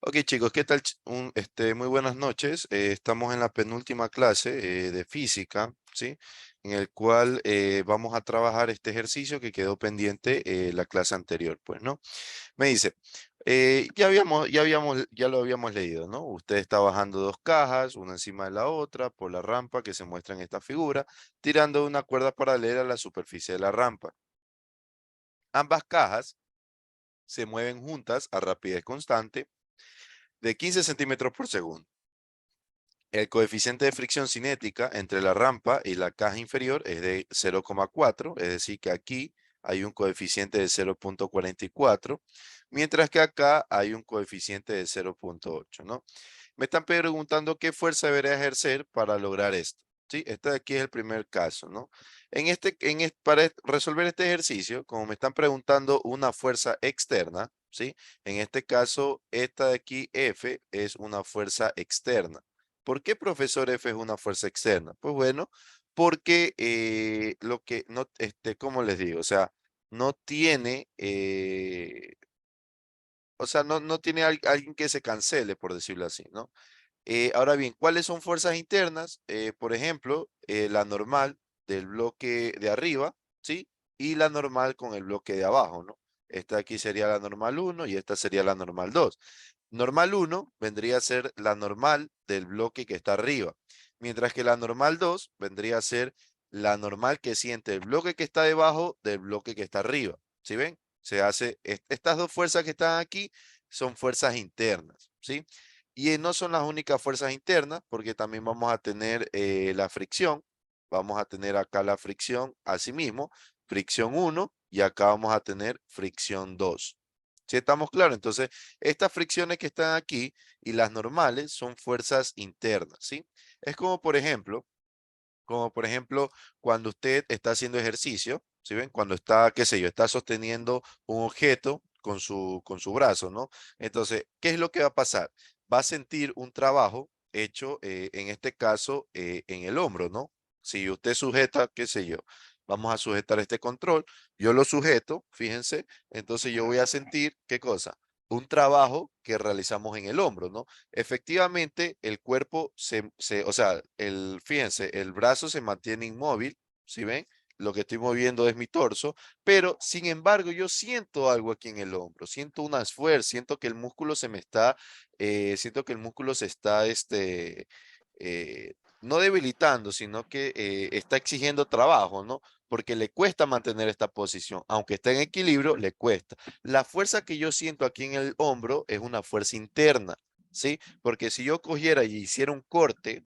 Ok, chicos, ¿qué tal? Muy buenas noches. Estamos en la penúltima clase de física, ¿sí? En el cual vamos a trabajar este ejercicio que quedó pendiente la clase anterior, pues, ¿no? Me dice, ya lo habíamos leído, ¿no? Usted está bajando dos cajas, una encima de la otra, por la rampa que se muestra en esta figura, tirando una cuerda paralela a la superficie de la rampa. Ambas cajas se mueven juntas a rapidez constante de 15 centímetros por segundo. El coeficiente de fricción cinética entre la rampa y la caja inferior es de 0,4, es decir, que aquí hay un coeficiente de 0,44, mientras que acá hay un coeficiente de 0,8, ¿no? Me están preguntando qué fuerza debería ejercer para lograr esto. Sí, este de aquí es el primer caso, ¿no? Para resolver este ejercicio, como me están preguntando una fuerza externa, ¿sí? En este caso, esta de aquí, F, es una fuerza externa. ¿Por qué, profesor, F es una fuerza externa? Pues bueno, porque lo que no, ¿cómo les digo? O sea, no tiene, no tiene alguien que se cancele, por decirlo así, ¿no? Ahora bien, ¿cuáles son fuerzas internas? Por ejemplo, la normal del bloque de arriba, ¿sí? Y la normal con el bloque de abajo, ¿no? Esta aquí sería la normal uno y esta sería la normal 2. Normal uno vendría a ser la normal del bloque que está arriba, mientras que la normal 2 vendría a ser la normal que siente el bloque que está debajo del bloque que está arriba. ¿Sí ven? Estas dos fuerzas que están aquí son fuerzas internas, ¿sí? Y no son las únicas fuerzas internas, porque también vamos a tener la fricción. Vamos a tener acá la fricción, asimismo, fricción uno y acá vamos a tener fricción 2. ¿Sí estamos claros? Entonces, estas fricciones que están aquí y las normales son fuerzas internas, ¿sí? Es como por ejemplo, cuando usted está haciendo ejercicio, ¿sí ven? Cuando está, qué sé yo, está sosteniendo un objeto con su brazo, ¿no? Entonces, ¿qué es lo que va a pasar? Va a sentir un trabajo hecho, en este caso, en el hombro, ¿no? Si usted sujeta, qué sé yo, vamos a sujetar este control, yo lo sujeto, fíjense, entonces yo voy a sentir, ¿qué cosa? Un trabajo que realizamos en el hombro, ¿no? Efectivamente, el cuerpo o sea, fíjense, el brazo se mantiene inmóvil, ¿sí ven? Lo que estoy moviendo es mi torso, pero sin embargo yo siento algo aquí en el hombro, siento una esfuerzo, siento que el músculo siento que el músculo se está, no debilitando, sino que está exigiendo trabajo, ¿no? Porque le cuesta mantener esta posición, aunque está en equilibrio, le cuesta. La fuerza que yo siento aquí en el hombro es una fuerza interna, ¿sí? Porque si yo cogiera y hiciera un corte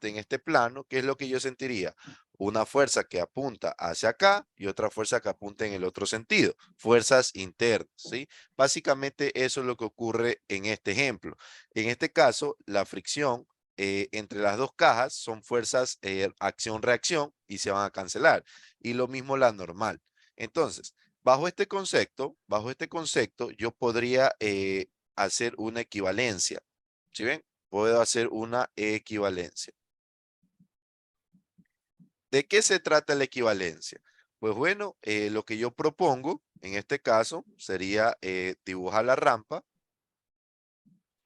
en este plano, ¿qué es lo que yo sentiría? Una fuerza que apunta hacia acá y otra fuerza que apunta en el otro sentido, fuerzas internas, ¿sí? Básicamente eso es lo que ocurre en este ejemplo. En este caso, la fricción entre las dos cajas son fuerzas acción-reacción y se van a cancelar. Y lo mismo la normal. Entonces, bajo este concepto, yo podría hacer una equivalencia. ¿Sí ven? Puedo hacer una equivalencia. ¿De qué se trata la equivalencia? Pues bueno, lo que yo propongo en este caso sería dibujar la rampa,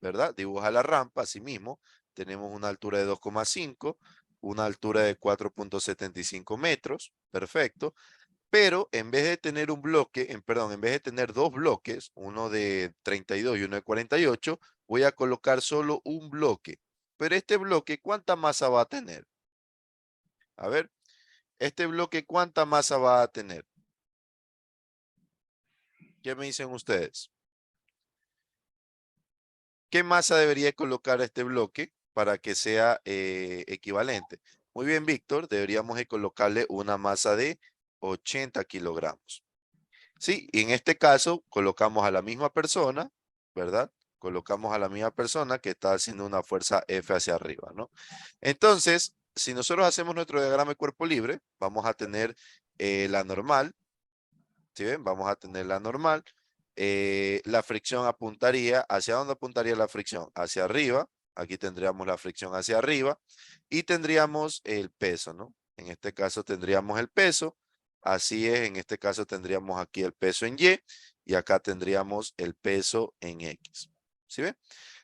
¿verdad? Dibujar la rampa, así mismo. Tenemos una altura de 2,5, una altura de 4,75 metros, perfecto. Pero en vez de tener perdón, en vez de tener dos bloques, uno de 32 y uno de 48, voy a colocar solo un bloque. Pero este bloque, ¿cuánta masa va a tener? A ver, este bloque, ¿cuánta masa va a tener? ¿Qué me dicen ustedes? ¿Qué masa debería colocar a este bloque para que sea equivalente? Muy bien, Víctor, deberíamos de colocarle una masa de 80 kilogramos. Sí, y en este caso colocamos a la misma persona, ¿verdad? Colocamos a la misma persona que está haciendo una fuerza F hacia arriba, ¿no? Entonces, si nosotros hacemos nuestro diagrama de cuerpo libre, vamos a tener la normal, ¿sí ven? Vamos a tener la normal. La fricción apuntaría, ¿hacia dónde apuntaría la fricción? Hacia arriba. Aquí tendríamos la fricción hacia arriba y tendríamos el peso, ¿no? En este caso tendríamos el peso. Así es, en este caso tendríamos aquí el peso en Y y acá tendríamos el peso en X. ¿Sí ven?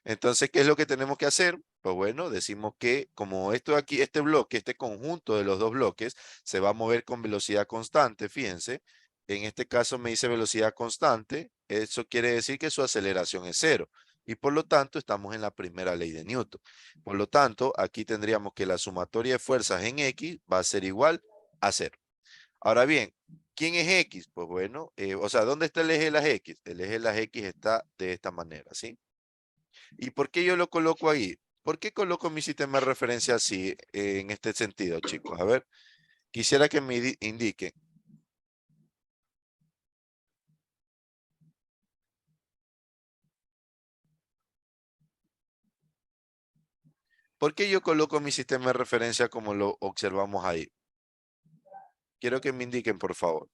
Entonces, ¿qué es lo que tenemos que hacer? Pues bueno, decimos que como esto de aquí, este bloque, este conjunto de los dos bloques, se va a mover con velocidad constante, fíjense. En este caso me dice velocidad constante, eso quiere decir que su aceleración es cero. Y por lo tanto, estamos en la primera ley de Newton. Por lo tanto, aquí tendríamos que la sumatoria de fuerzas en X va a ser igual a cero. Ahora bien, ¿quién es X? Pues bueno, o sea, ¿dónde está el eje de las X? El eje de las X está de esta manera, ¿sí? ¿Y por qué yo lo coloco ahí? ¿Por qué coloco mi sistema de referencia así, en este sentido, chicos? A ver, quisiera que me indiquen. ¿Por qué yo coloco mi sistema de referencia como lo observamos ahí? Quiero que me indiquen, por favor.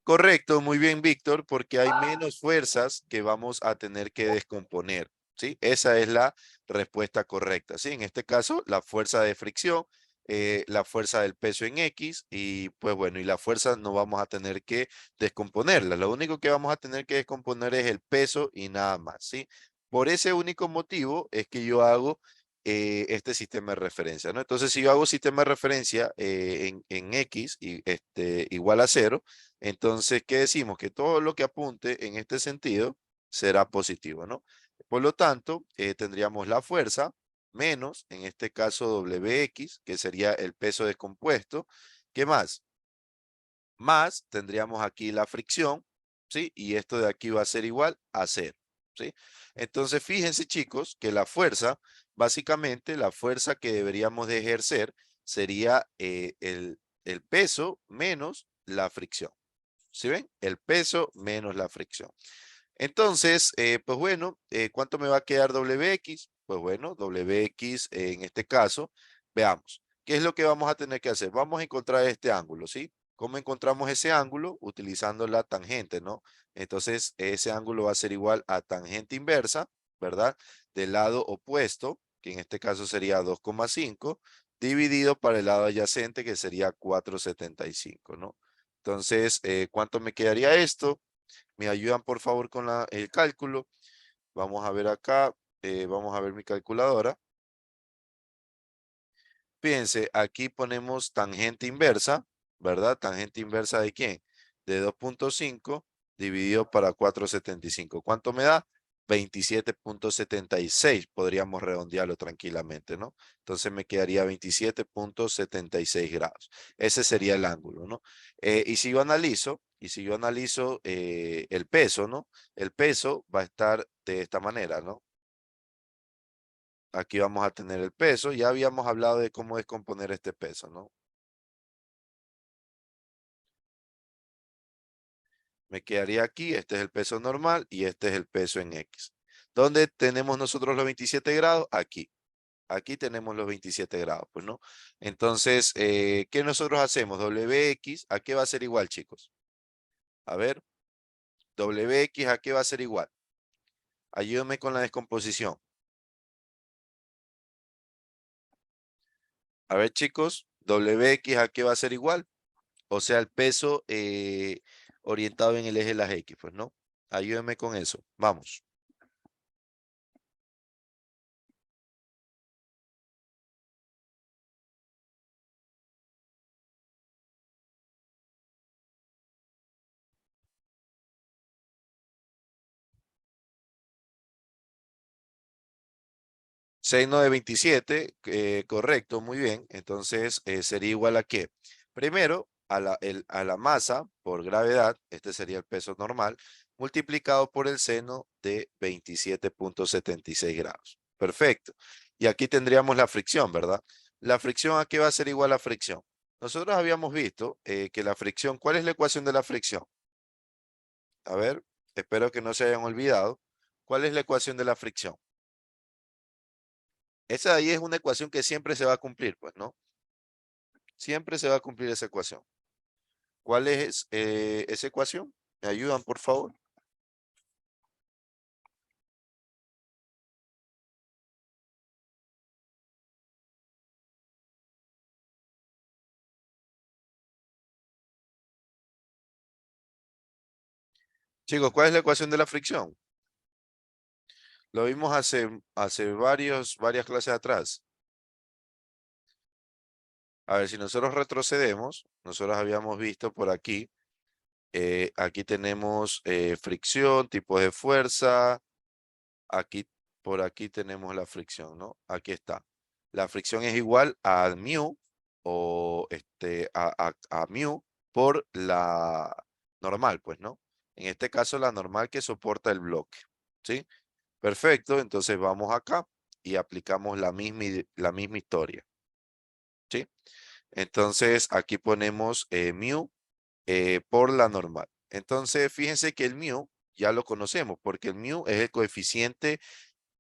Correcto, muy bien, Víctor, porque hay menos fuerzas que vamos a tener que descomponer, ¿sí? Esa es la respuesta correcta, ¿sí? En este caso, la fuerza de fricción, la fuerza del peso en X y pues bueno, y la fuerza no vamos a tener que descomponerla. Lo único que vamos a tener que descomponer es el peso y nada más, ¿sí? Por ese único motivo es que yo hago este sistema de referencia, ¿no? Entonces, si yo hago sistema de referencia en X y, igual a cero, entonces, ¿qué decimos? Que todo lo que apunte en este sentido será positivo, ¿no? Por lo tanto, tendríamos la fuerza menos, en este caso WX, que sería el peso descompuesto. ¿Qué más? Más tendríamos aquí la fricción, ¿sí? Y esto de aquí va a ser igual a cero, ¿sí? Entonces, fíjense, chicos, que la fuerza, básicamente, la fuerza que deberíamos de ejercer sería el peso menos la fricción. ¿Sí ven? El peso menos la fricción. Entonces, pues bueno, ¿cuánto me va a quedar WX? Pues bueno, WX en este caso, veamos. ¿Qué es lo que vamos a tener que hacer? Vamos a encontrar este ángulo, ¿sí? ¿Cómo encontramos ese ángulo? Utilizando la tangente, ¿no? Entonces, ese ángulo va a ser igual a tangente inversa, ¿verdad? Del lado opuesto, que en este caso sería 2,5, dividido para el lado adyacente, que sería 4,75, ¿no? Entonces, ¿cuánto me quedaría esto? ¿Me ayudan por favor con el cálculo? Vamos a ver acá, vamos a ver mi calculadora. Fíjense, aquí ponemos tangente inversa, ¿verdad? ¿Tangente inversa de quién? De 2,5 dividido para 4,75. ¿Cuánto me da? 27,76. Podríamos redondearlo tranquilamente, ¿no? Entonces me quedaría 27,76 grados. Ese sería el ángulo, ¿no? Y si yo analizo el peso, ¿no? El peso va a estar de esta manera, ¿no? Aquí vamos a tener el peso. Ya habíamos hablado de cómo descomponer este peso, ¿no? Me quedaría aquí, este es el peso normal y este es el peso en X. ¿Dónde tenemos nosotros los 27 grados? Aquí. Aquí tenemos los 27 grados, pues, ¿no? Entonces, ¿qué nosotros hacemos? WX, ¿a qué va a ser igual, chicos? A ver, WX, ¿a qué va a ser igual? Ayúdame con la descomposición. A ver, chicos, WX, ¿a qué va a ser igual? O sea, el peso orientado en el eje de las X, pues, ¿no? Ayúdeme con eso. Vamos. 6,927, correcto, muy bien. Entonces, sería igual a qué? Primero, a la masa por gravedad, este sería el peso normal, multiplicado por el seno de 27,76 grados. Perfecto. Y aquí tendríamos la fricción, ¿verdad? ¿La fricción a qué va a ser igual a fricción? Nosotros habíamos visto que la fricción, ¿cuál es la ecuación de la fricción? A ver, espero que no se hayan olvidado. ¿Cuál es la ecuación de la fricción? Esa de ahí es una ecuación que siempre se va a cumplir, pues, ¿no? Siempre se va a cumplir esa ecuación. ¿Cuál es esa ecuación? ¿Me ayudan, por favor? Chicos, ¿cuál es la ecuación de la fricción? Lo vimos hace varias clases atrás. A ver, si nosotros retrocedemos, nosotros habíamos visto por aquí, aquí tenemos fricción, tipos de fuerza, aquí, por aquí tenemos la fricción, ¿no? Aquí está. La fricción es igual a mu o a mu por la normal, pues, ¿no? En este caso, la normal que soporta el bloque, ¿sí? Perfecto, entonces vamos acá y aplicamos la misma historia, ¿sí? Entonces aquí ponemos mu por la normal. Entonces fíjense que el mu ya lo conocemos porque el mu es el coeficiente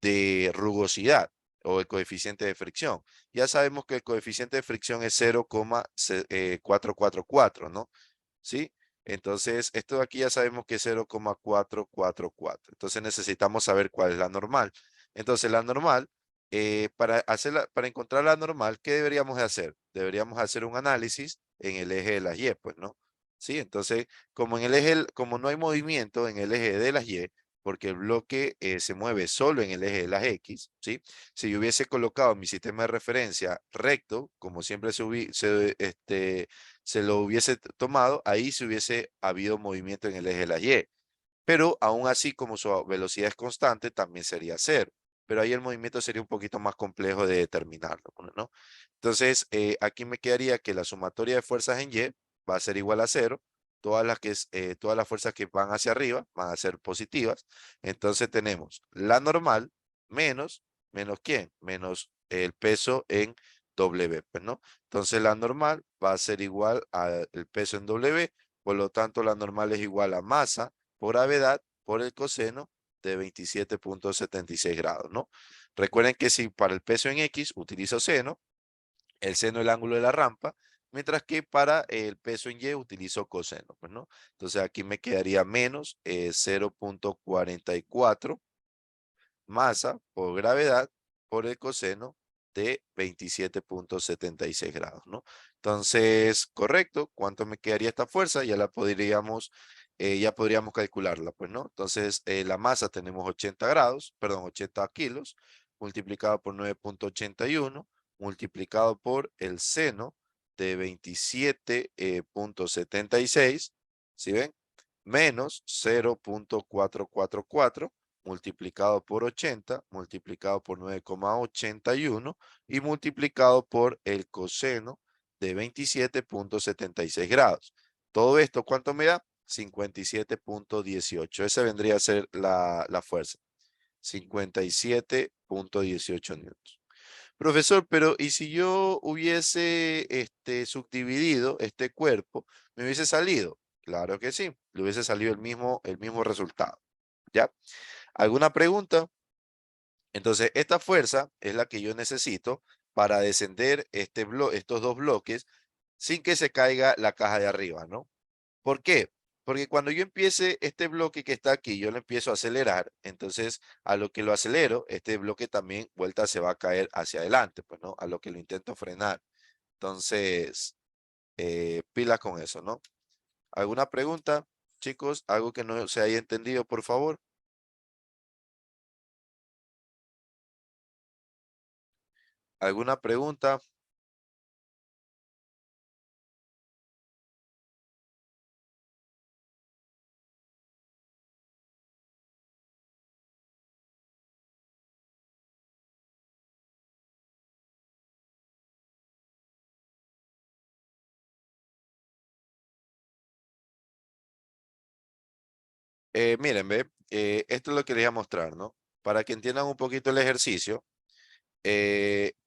de rugosidad o el coeficiente de fricción. Ya sabemos que el coeficiente de fricción es 0,444, ¿no? ¿Sí? Entonces, esto de aquí ya sabemos que es 0,444. Entonces, necesitamos saber cuál es la normal. Entonces, la normal, para encontrar la normal, ¿qué deberíamos de hacer? Deberíamos hacer un análisis en el eje de las Y, pues, ¿no? ¿Sí? Entonces, como no hay movimiento en el eje de las Y, porque el bloque se mueve solo en el eje de las X, ¿sí? Si yo hubiese colocado mi sistema de referencia recto, como siempre se lo hubiese tomado, ahí se hubiese habido movimiento en el eje de la Y. Pero aún así, como su velocidad es constante, también sería cero. Pero ahí el movimiento sería un poquito más complejo de determinarlo, ¿no? Entonces, aquí me quedaría que la sumatoria de fuerzas en Y va a ser igual a cero. Todas las fuerzas que van hacia arriba van a ser positivas. Entonces tenemos la normal menos ¿quién? Menos el peso en W, pues, ¿no? Entonces la normal va a ser igual al peso en W, por lo tanto la normal es igual a masa por gravedad por el coseno de 27,76 grados, ¿no? Recuerden que si para el peso en X utilizo seno, el seno es el ángulo de la rampa, mientras que para el peso en Y utilizo coseno, pues, ¿no? Entonces aquí me quedaría menos 0,44 masa por gravedad por el coseno de 27,76 grados, ¿no? Entonces, correcto, ¿cuánto me quedaría esta fuerza? Ya podríamos calcularla, pues, ¿no? Entonces, la masa tenemos 80 grados, perdón, 80 kilos, multiplicado por 9,81, multiplicado por el seno de 27,76, ¿sí ven? Menos 0,444 multiplicado por 80, multiplicado por 9,81 y multiplicado por el coseno de 27,76 grados. Todo esto, ¿cuánto me da? 57,18. Esa vendría a ser la fuerza. 57,18 newtons. Profesor, pero ¿y si yo hubiese subdividido este cuerpo, me hubiese salido? Claro que sí, le hubiese salido el mismo resultado. ¿Ya? ¿Alguna pregunta? Entonces, esta fuerza es la que yo necesito para descender estos dos bloques sin que se caiga la caja de arriba, ¿no? ¿Por qué? Porque cuando yo empiece este bloque que está aquí, yo lo empiezo a acelerar, entonces a lo que lo acelero, este bloque también vuelta se va a caer hacia adelante, pues, ¿no? A lo que lo intento frenar. Entonces, pilas con eso, ¿no? ¿Alguna pregunta, chicos? ¿Algo que no se haya entendido, por favor? ¿Alguna pregunta? Miren, ve, esto es lo que les voy a mostrar, ¿no? Para que entiendan un poquito el ejercicio,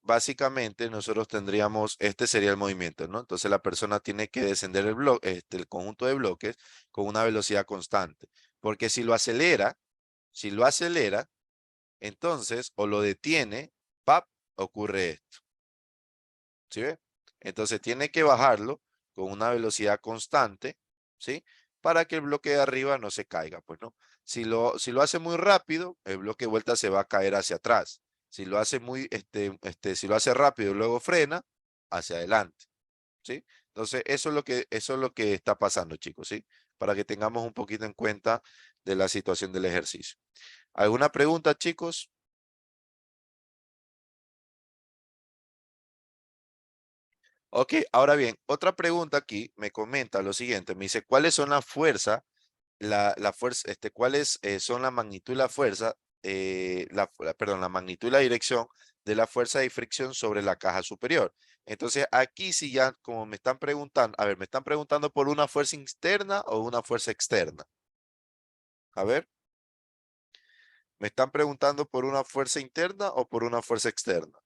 básicamente nosotros tendríamos, este sería el movimiento, ¿no? Entonces la persona tiene que descender el conjunto de bloques con una velocidad constante, porque si lo acelera, entonces o lo detiene, ¡pap! Ocurre esto, ¿sí ve? Entonces tiene que bajarlo con una velocidad constante, ¿sí? Para que el bloque de arriba no se caiga, pues, ¿no? Si lo hace muy rápido, el bloque de vuelta se va a caer hacia atrás. Si lo hace si lo hace rápido y luego frena, hacia adelante, ¿sí? Entonces, eso es lo que está pasando, chicos, ¿sí? Para que tengamos un poquito en cuenta de la situación del ejercicio. ¿Alguna pregunta, chicos? Ok, ahora bien, otra pregunta aquí me comenta lo siguiente, me dice, ¿cuáles son las fuerzas, la fuerza, cuáles son la magnitud y la fuerza, perdón, la magnitud y la dirección de la fuerza de fricción sobre la caja superior? Entonces, aquí sí ya, como me están preguntando, a ver, me están preguntando por una fuerza interna o una fuerza externa. A ver, me están preguntando por una fuerza interna o por una fuerza externa.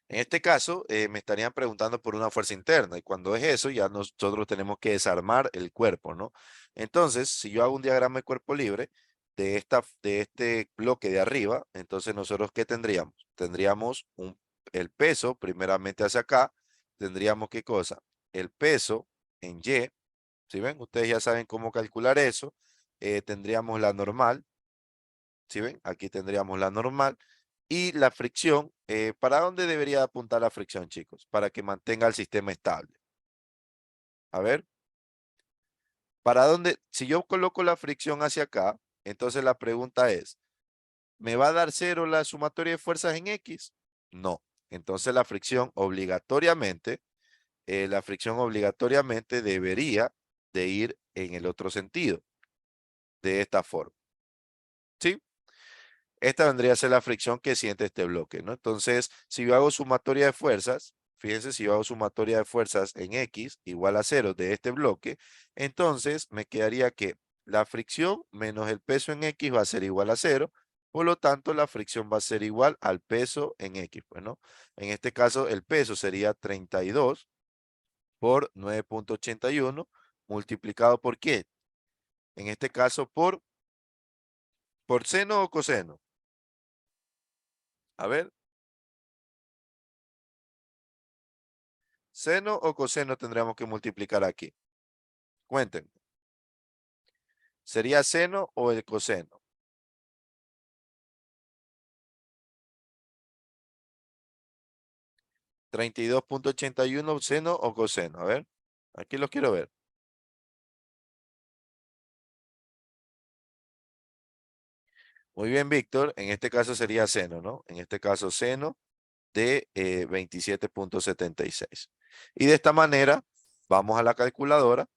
En este caso, me estarían preguntando por una fuerza interna y cuando es eso, ya nosotros tenemos que desarmar el cuerpo, ¿no? Entonces, si yo hago un diagrama de cuerpo libre de este bloque de arriba, entonces nosotros, ¿qué tendríamos? Tendríamos el peso, primeramente hacia acá, tendríamos ¿qué cosa? El peso en Y, ¿sí ven? Ustedes ya saben cómo calcular eso. Tendríamos la normal, ¿sí ven? Aquí tendríamos la normal. Y la fricción, ¿para dónde debería apuntar la fricción, chicos? Para que mantenga el sistema estable. A ver, ¿para dónde? Si yo coloco la fricción hacia acá, entonces la pregunta es, ¿me va a dar cero la sumatoria de fuerzas en X? No. Entonces la fricción obligatoriamente debería de ir en el otro sentido, de esta forma. ¿Sí? Esta vendría a ser la fricción que siente este bloque, ¿no? Entonces, si yo hago sumatoria de fuerzas, fíjense, si yo hago sumatoria de fuerzas en X igual a 0 de este bloque, entonces me quedaría que la fricción menos el peso en X va a ser igual a 0, por lo tanto, la fricción va a ser igual al peso en X, pues, ¿no? En este caso, el peso sería 32 por 9.81 multiplicado por ¿qué? En este caso, por seno o coseno. A ver, ¿seno o coseno tendríamos que multiplicar aquí? Cuenten. ¿Sería seno o el coseno? 32.81 seno o coseno. A ver, aquí los quiero ver. Muy bien, Víctor. En este caso sería seno, ¿no? En este caso seno de 27.76. Y de esta manera vamos a la calculadora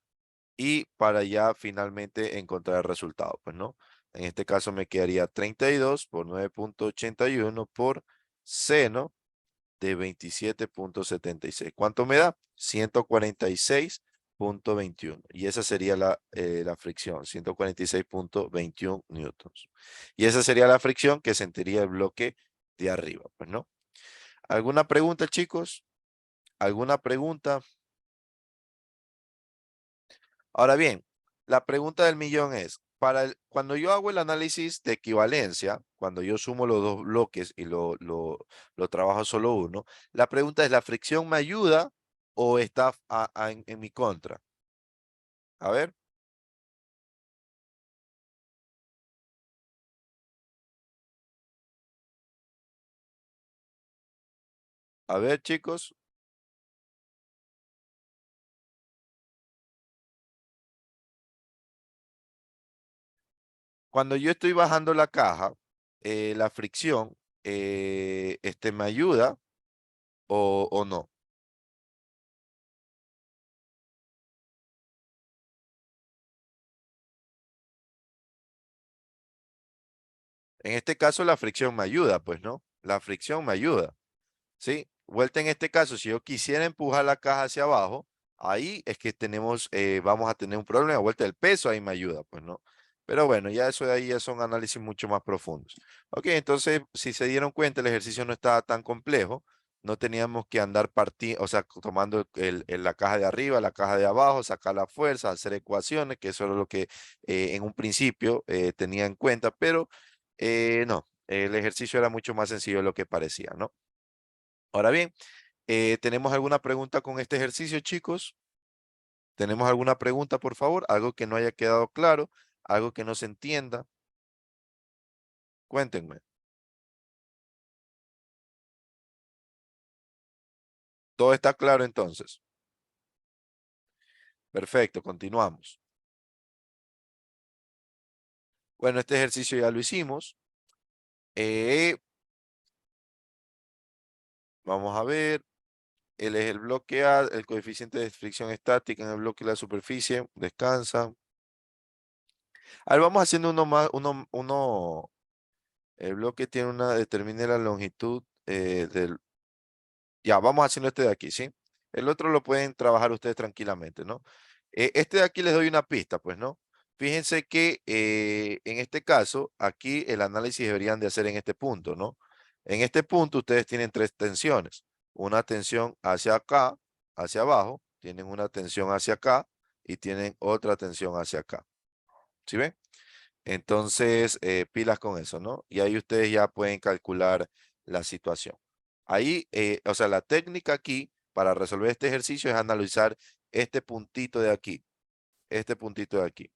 y para ya finalmente encontrar el resultado, pues, ¿no? En este caso me quedaría 32 por 9.81 por seno de 27.76. ¿Cuánto me da? 146.21. Y esa sería la fricción, 146.21 newtons. Y esa sería la fricción que sentiría el bloque de arriba, pues, ¿no? ¿Alguna pregunta, chicos? ¿Alguna pregunta? Ahora bien, la pregunta del millón es, cuando yo hago el análisis de equivalencia, cuando yo sumo los dos bloques y lo trabajo solo uno, la pregunta es, ¿la fricción me ayuda o está en mi contra? A ver, chicos, cuando yo estoy bajando la caja, la fricción, ¿me ayuda o no? En este caso, la fricción me ayuda, pues, ¿no? La fricción me ayuda. ¿Sí? Vuelta en este caso, si yo quisiera empujar la caja hacia abajo, ahí es que vamos a tener un problema. Vuelta del peso, ahí me ayuda, pues no. Pero bueno, ya eso de ahí ya son análisis mucho más profundos. Ok, entonces, si se dieron cuenta, el ejercicio no estaba tan complejo. No teníamos que andar partiendo, o sea, tomando la caja de arriba, la caja de abajo, sacar la fuerza, hacer ecuaciones, que eso era lo que en un principio tenía en cuenta, pero no, el ejercicio era mucho más sencillo de lo que parecía, ¿no? Ahora bien, ¿tenemos alguna pregunta con este ejercicio, chicos? ¿Tenemos alguna pregunta, por favor? Algo que no haya quedado claro, algo que no se entienda. Cuéntenme. ¿Todo está claro entonces? Perfecto, continuamos. Bueno, este ejercicio ya lo hicimos. Vamos a ver. Él es el bloque A, el coeficiente de fricción estática en el bloque de la superficie. Descansa. A ver, vamos haciendo uno más, el bloque tiene determine la longitud del, ya, vamos haciendo este de aquí, ¿sí? El otro lo pueden trabajar ustedes tranquilamente, ¿no? Este de aquí les doy una pista, pues, ¿no? Fíjense que en este caso, aquí el análisis deberían de hacer en este punto, ¿no? En este punto ustedes tienen tres tensiones. Una tensión hacia acá, hacia abajo, tienen una tensión hacia acá y tienen otra tensión hacia acá. ¿Sí ven? Entonces, pilas con eso, ¿no? Y ahí ustedes ya pueden calcular la situación. Ahí, o sea, la técnica aquí para resolver este ejercicio es analizar este puntito de aquí, este puntito de aquí.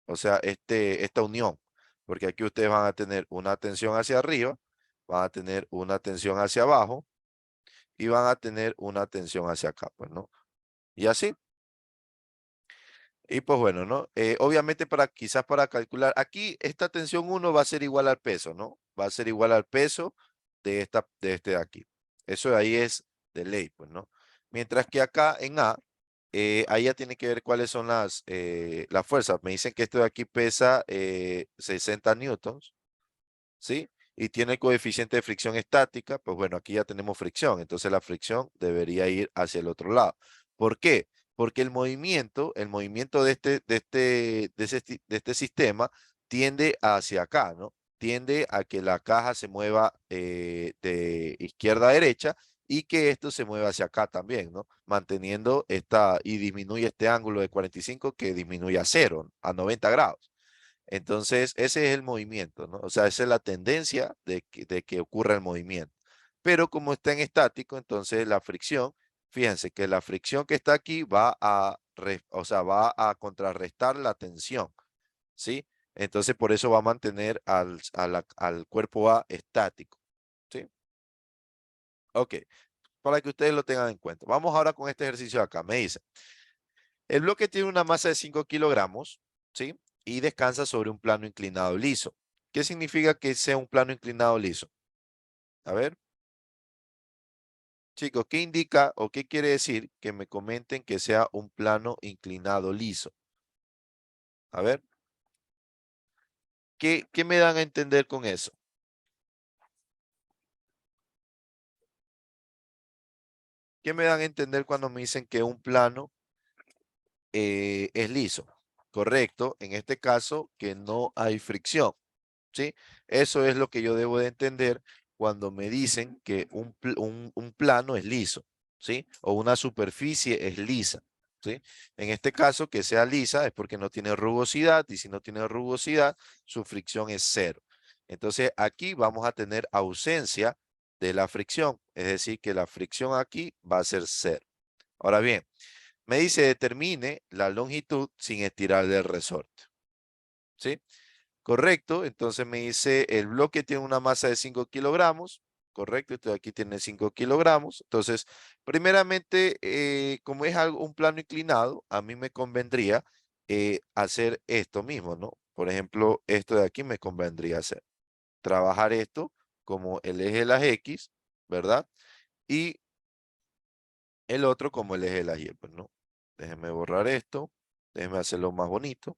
O sea, esta unión, porque aquí ustedes van a tener una tensión hacia arriba, van a tener una tensión hacia abajo y van a tener una tensión hacia acá, pues, ¿no? Y así. Y pues bueno, ¿no? Obviamente quizás para calcular, aquí esta tensión 1 va a ser igual al peso, ¿no? Va a ser igual al peso de este de aquí. Eso de ahí es de ley, pues, ¿no? Mientras que acá en A, ahí ya tiene que ver cuáles son las fuerzas. Me dicen que esto de aquí pesa 60 newtons, ¿sí? Y tiene coeficiente de fricción estática, pues bueno, aquí ya tenemos fricción, entonces la fricción debería ir hacia el otro lado. ¿Por qué? Porque el movimiento de este sistema tiende hacia acá, ¿no? Tiende a que la caja se mueva de izquierda a derecha y que esto se mueva hacia acá también, ¿no? Manteniendo y disminuye este ángulo de 45 que disminuye a cero, a 90 grados. Entonces, ese es el movimiento, ¿no? O sea, esa es la tendencia de que ocurra el movimiento. Pero como está en estático, entonces la fricción, fíjense que la fricción que está aquí o sea, va a contrarrestar la tensión, ¿sí? Entonces, por eso va a mantener al cuerpo A estático, ¿sí? Ok, para que ustedes lo tengan en cuenta. Vamos ahora con este ejercicio de acá. Me dice, el bloque tiene una masa de 5 kilogramos, ¿sí? Y descansa sobre un plano inclinado liso. ¿Qué significa que sea un plano inclinado liso? A ver, chicos, ¿qué indica o qué quiere decir que me comenten que sea un plano inclinado liso? A ver, ¿qué me dan a entender con eso? ¿Qué me dan a entender cuando me dicen que un plano es liso? Correcto, en este caso que no hay fricción. ¿Sí? Eso es lo que yo debo de entender cuando me dicen que un plano es liso, ¿sí? O una superficie es lisa, ¿sí? En este caso, que sea lisa es porque no tiene rugosidad y si no tiene rugosidad, su fricción es cero. Entonces, aquí vamos a tener ausencia de la fricción, es decir, que la fricción aquí va a ser cero. Ahora bien, me dice determine la longitud sin estirar del resorte, ¿sí? Correcto, entonces me dice el bloque tiene una masa de 5 kilogramos, correcto, entonces aquí tiene 5 kilogramos. Entonces, primeramente, como es algo, un plano inclinado, a mí me convendría hacer esto mismo, ¿no? Por ejemplo, esto de aquí me convendría hacer. Trabajar esto como el eje de las X, ¿verdad? Y el otro como el eje de las Y, pues, ¿no? Déjenme borrar esto, déjenme hacerlo más bonito,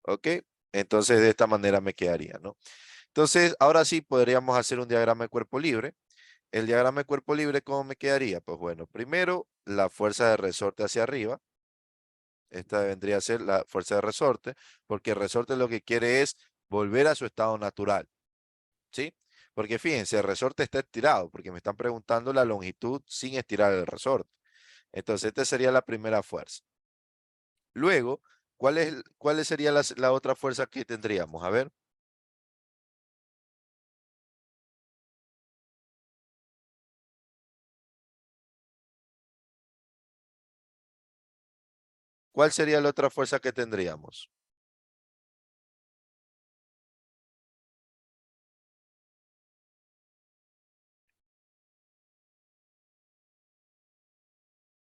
¿ok? Entonces, de esta manera me quedaría, ¿no? Entonces, ahora sí podríamos hacer un diagrama de cuerpo libre. El diagrama de cuerpo libre, ¿cómo me quedaría? Pues bueno, primero la fuerza de resorte hacia arriba. Esta vendría a ser la fuerza de resorte, porque el resorte lo que quiere es volver a su estado natural, ¿sí? Porque fíjense, el resorte está estirado, porque me están preguntando la longitud sin estirar el resorte. Entonces, esta sería la primera fuerza. Luego, ¿cuál sería la otra fuerza que tendríamos? A ver. ¿Cuál sería la otra fuerza que tendríamos?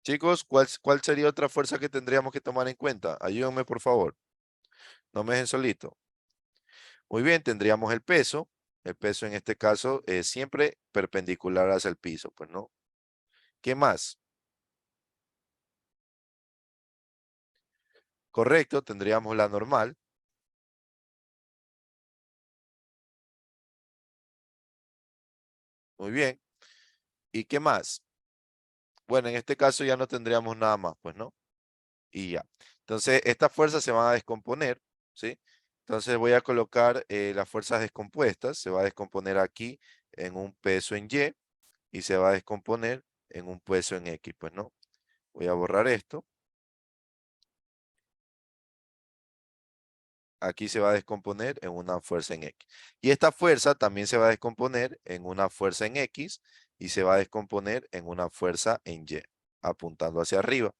Chicos, ¿cuál sería otra fuerza que tendríamos que tomar en cuenta? Ayúdenme, por favor. No me dejen solito. Muy bien, tendríamos el peso. El peso en este caso es siempre perpendicular hacia el piso, pues, ¿no? ¿Qué más? Correcto, tendríamos la normal. Muy bien. ¿Y qué más? Bueno, en este caso ya no tendríamos nada más, pues, ¿no? Y ya. Entonces, estas fuerzas se van a descomponer, ¿sí? Entonces voy a colocar las fuerzas descompuestas. Se va a descomponer aquí en un peso en Y y se va a descomponer en un peso en X, pues, ¿no? Voy a borrar esto. Aquí se va a descomponer en una fuerza en X. Y esta fuerza también se va a descomponer en una fuerza en X y se va a descomponer en una fuerza en Y, apuntando hacia arriba.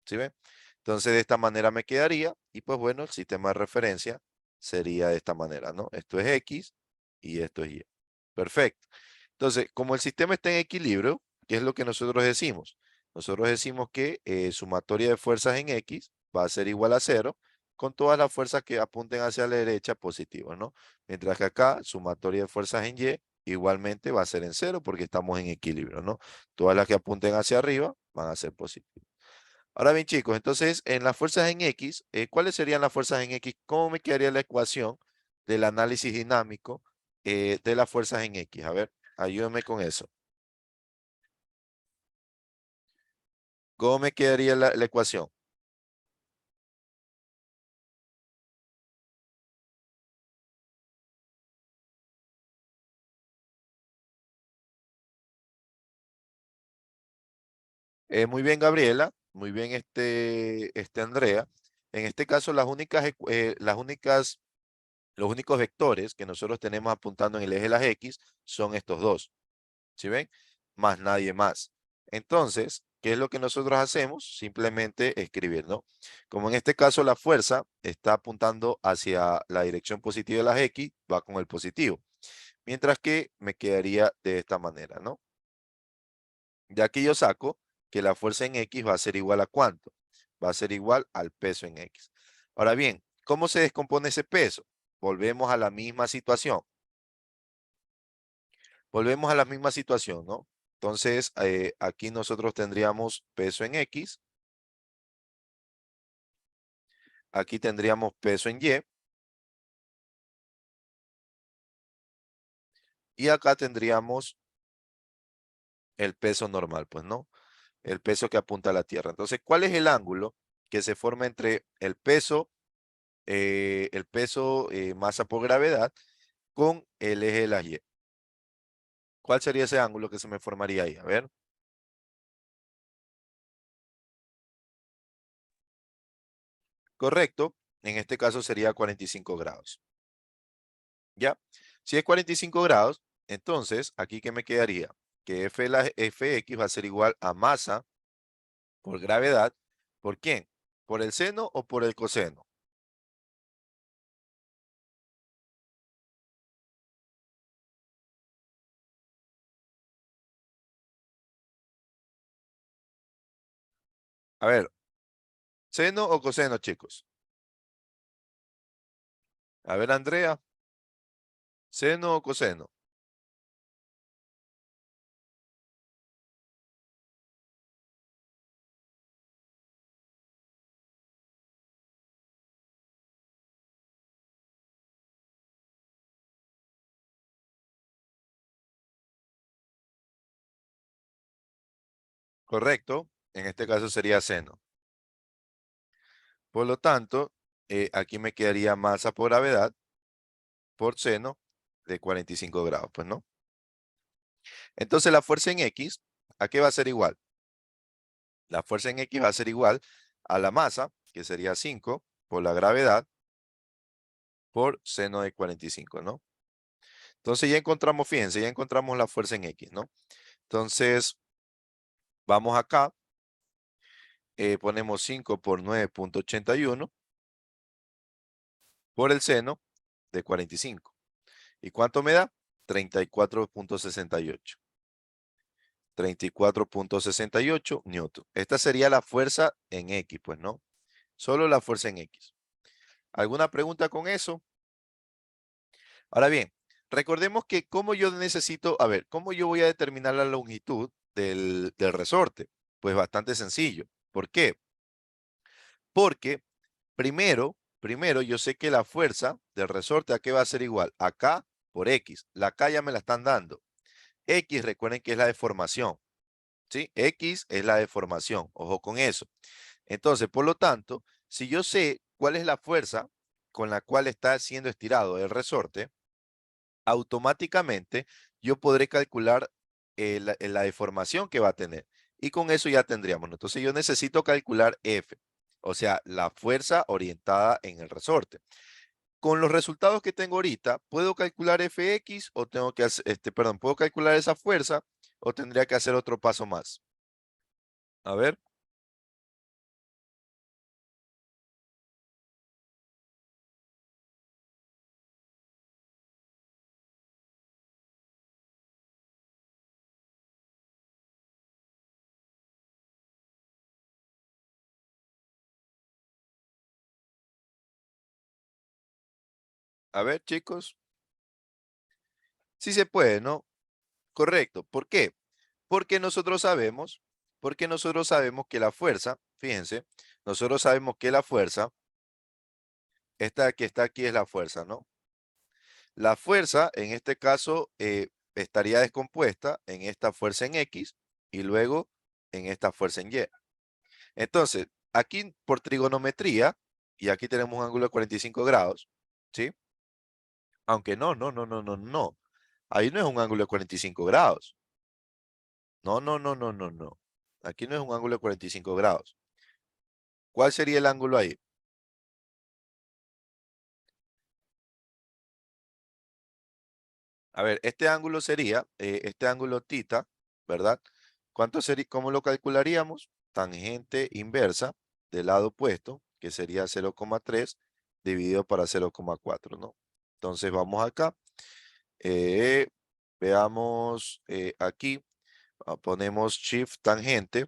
¿Sí ven? Entonces de esta manera me quedaría y pues bueno, el sistema de referencia sería de esta manera, ¿no? Esto es X y esto es Y. Perfecto. Entonces, como el sistema está en equilibrio, ¿qué es lo que nosotros decimos? Nosotros decimos que sumatoria de fuerzas en X va a ser igual a cero con todas las fuerzas que apunten hacia la derecha positivas, ¿no? Mientras que acá, sumatoria de fuerzas en Y igualmente va a ser en cero porque estamos en equilibrio, ¿no? Todas las que apunten hacia arriba van a ser positivas. Ahora bien, chicos, entonces en las fuerzas en X, ¿cuáles serían las fuerzas en X? ¿Cómo me quedaría la ecuación del análisis dinámico de las fuerzas en X? A ver, ayúdame con eso. ¿Cómo me quedaría la ecuación? Muy bien, Gabriela. Muy bien, Andrea. En este caso, los únicos vectores que nosotros tenemos apuntando en el eje de las X son estos dos. ¿Sí ven? Más nadie más. Entonces, ¿qué es lo que nosotros hacemos? Simplemente escribir, ¿no? Como en este caso la fuerza está apuntando hacia la dirección positiva de las X, va con el positivo. Mientras que me quedaría de esta manera, ¿no? Ya que yo saco que la fuerza en X va a ser igual a ¿cuánto? Va a ser igual al peso en X. Ahora bien, ¿cómo se descompone ese peso? Volvemos a la misma situación. Volvemos a la misma situación, ¿no? Entonces, aquí nosotros tendríamos peso en X, aquí tendríamos peso en y acá tendríamos el peso normal, pues, ¿no? El peso que apunta a la Tierra. Entonces, ¿cuál es el ángulo que se forma entre el peso masa por gravedad con el eje de las Y? ¿Cuál sería ese ángulo que se me formaría ahí? A ver, correcto. En este caso sería 45 grados. ¿Ya? Si es 45 grados, entonces, ¿aquí qué me quedaría? Que Fx va a ser igual a masa por gravedad. ¿Por quién? ¿Por el seno o por el coseno? A ver, ¿seno o coseno, chicos? A ver, Andrea, ¿seno o coseno? Correcto. En este caso sería seno. Por lo tanto, aquí me quedaría masa por gravedad por seno de 45 grados, pues, ¿no? Entonces, la fuerza en X, ¿a qué va a ser igual? La fuerza en X va a ser igual a la masa, que sería 5, por la gravedad, por seno de 45, ¿no? Entonces ya encontramos, fíjense, ya encontramos la fuerza en X, ¿no? Entonces, vamos acá, ponemos 5 por 9,81 por el seno de 45. ¿Y cuánto me da? 34,68. 34.68 newton. Esta sería la fuerza en X, pues, ¿no? Solo la fuerza en X. ¿Alguna pregunta con eso? Ahora bien, recordemos que cómo yo necesito, a ver, ¿cómo yo voy a determinar la longitud del resorte? Pues bastante sencillo. ¿Por qué? Porque primero yo sé que la fuerza del resorte a qué va a ser igual, acá por X. La K ya me la están dando. X, recuerden que es la deformación, ¿sí? X es la deformación, ojo con eso. Entonces, por lo tanto, si yo sé cuál es la fuerza con la cual está siendo estirado el resorte, automáticamente yo podré calcular la deformación que va a tener. Y con eso ya tendríamos, ¿no? Entonces yo necesito calcular F, o sea, la fuerza orientada en el resorte. Con los resultados que tengo ahorita, ¿puedo calcular Fx o tengo que hacer, perdón, puedo calcular esa fuerza o tendría que hacer otro paso más? A ver, a ver, chicos. Sí se puede, ¿no? Correcto. ¿Por qué? Porque nosotros sabemos, porque nosotros sabemos que la fuerza, fíjense, nosotros sabemos que la fuerza, esta que está aquí es la fuerza, ¿no? La fuerza, en este caso, estaría descompuesta en esta fuerza en X y luego en esta fuerza en Y. Entonces, aquí por trigonometría, y aquí tenemos un ángulo de 45 grados, ¿sí? Aunque no. Ahí no es un ángulo de 45 grados. No. Aquí no es un ángulo de 45 grados. ¿Cuál sería el ángulo ahí? A ver, este ángulo sería, este ángulo tita, ¿verdad? ¿Cuánto sería, cómo lo calcularíamos? Tangente inversa del lado opuesto, que sería 0,3 dividido para 0,4, ¿no? Entonces vamos acá, eh, veamos aquí, ponemos shift tangente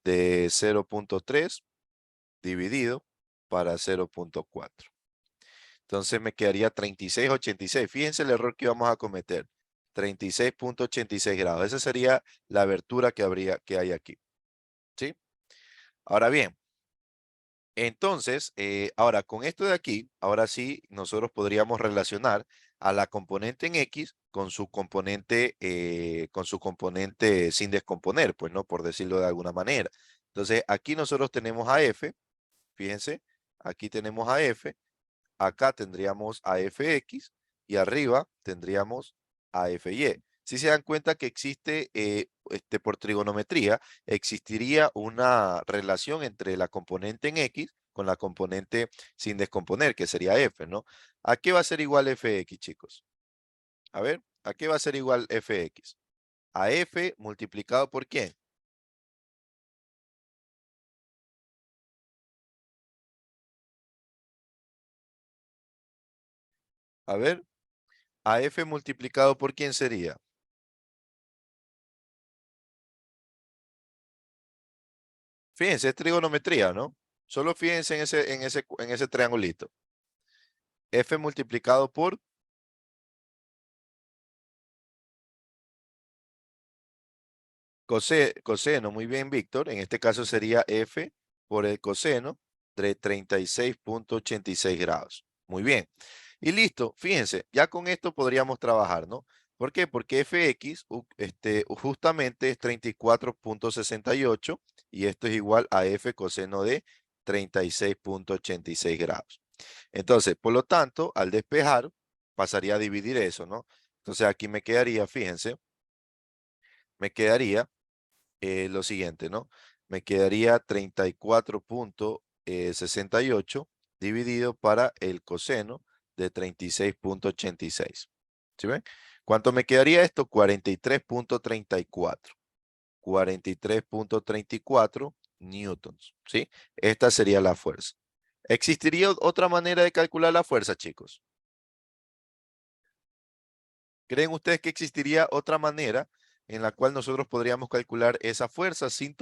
de 0,3 dividido para 0,4. Entonces me quedaría 36,86. Fíjense el error que vamos a cometer. 36,86 grados. Esa sería la abertura que hay aquí. ¿Sí? Ahora bien, entonces, ahora con esto de aquí, ahora sí nosotros podríamos relacionar a la componente en X con su componente sin descomponer, pues no, por decirlo de alguna manera. Entonces, aquí nosotros tenemos a F, fíjense, aquí tenemos a F. Acá tendríamos a fx y arriba tendríamos a fy. Si se dan cuenta que existe, por trigonometría, existiría una relación entre la componente en x con la componente sin descomponer, que sería f, ¿no? ¿A qué va a ser igual fx, chicos? A ver, ¿a qué va a ser igual fx? A f multiplicado por ¿quién? A ver, a f multiplicado por ¿quién sería? Fíjense, es trigonometría, ¿no? Solo fíjense en ese triangulito. F multiplicado por coseno. Muy bien, Víctor. En este caso sería F por el coseno de 36,86 grados. Muy bien. Y listo. Fíjense, ya con esto podríamos trabajar, ¿no? ¿Por qué? Porque fx justamente es 34,68 y esto es igual a f coseno de 36,86 grados. Entonces, por lo tanto, al despejar, pasaría a dividir eso, ¿no? Entonces aquí me quedaría, fíjense, me quedaría lo siguiente, ¿no? Me quedaría 34,68 dividido para el coseno de 36,86. ¿Sí ven? ¿Cuánto me quedaría esto? 43,34. 43,34 newtons, ¿sí? Esta sería la fuerza. ¿Existiría otra manera de calcular la fuerza, chicos? ¿Creen ustedes que existiría otra manera en la cual nosotros podríamos calcular esa fuerza sin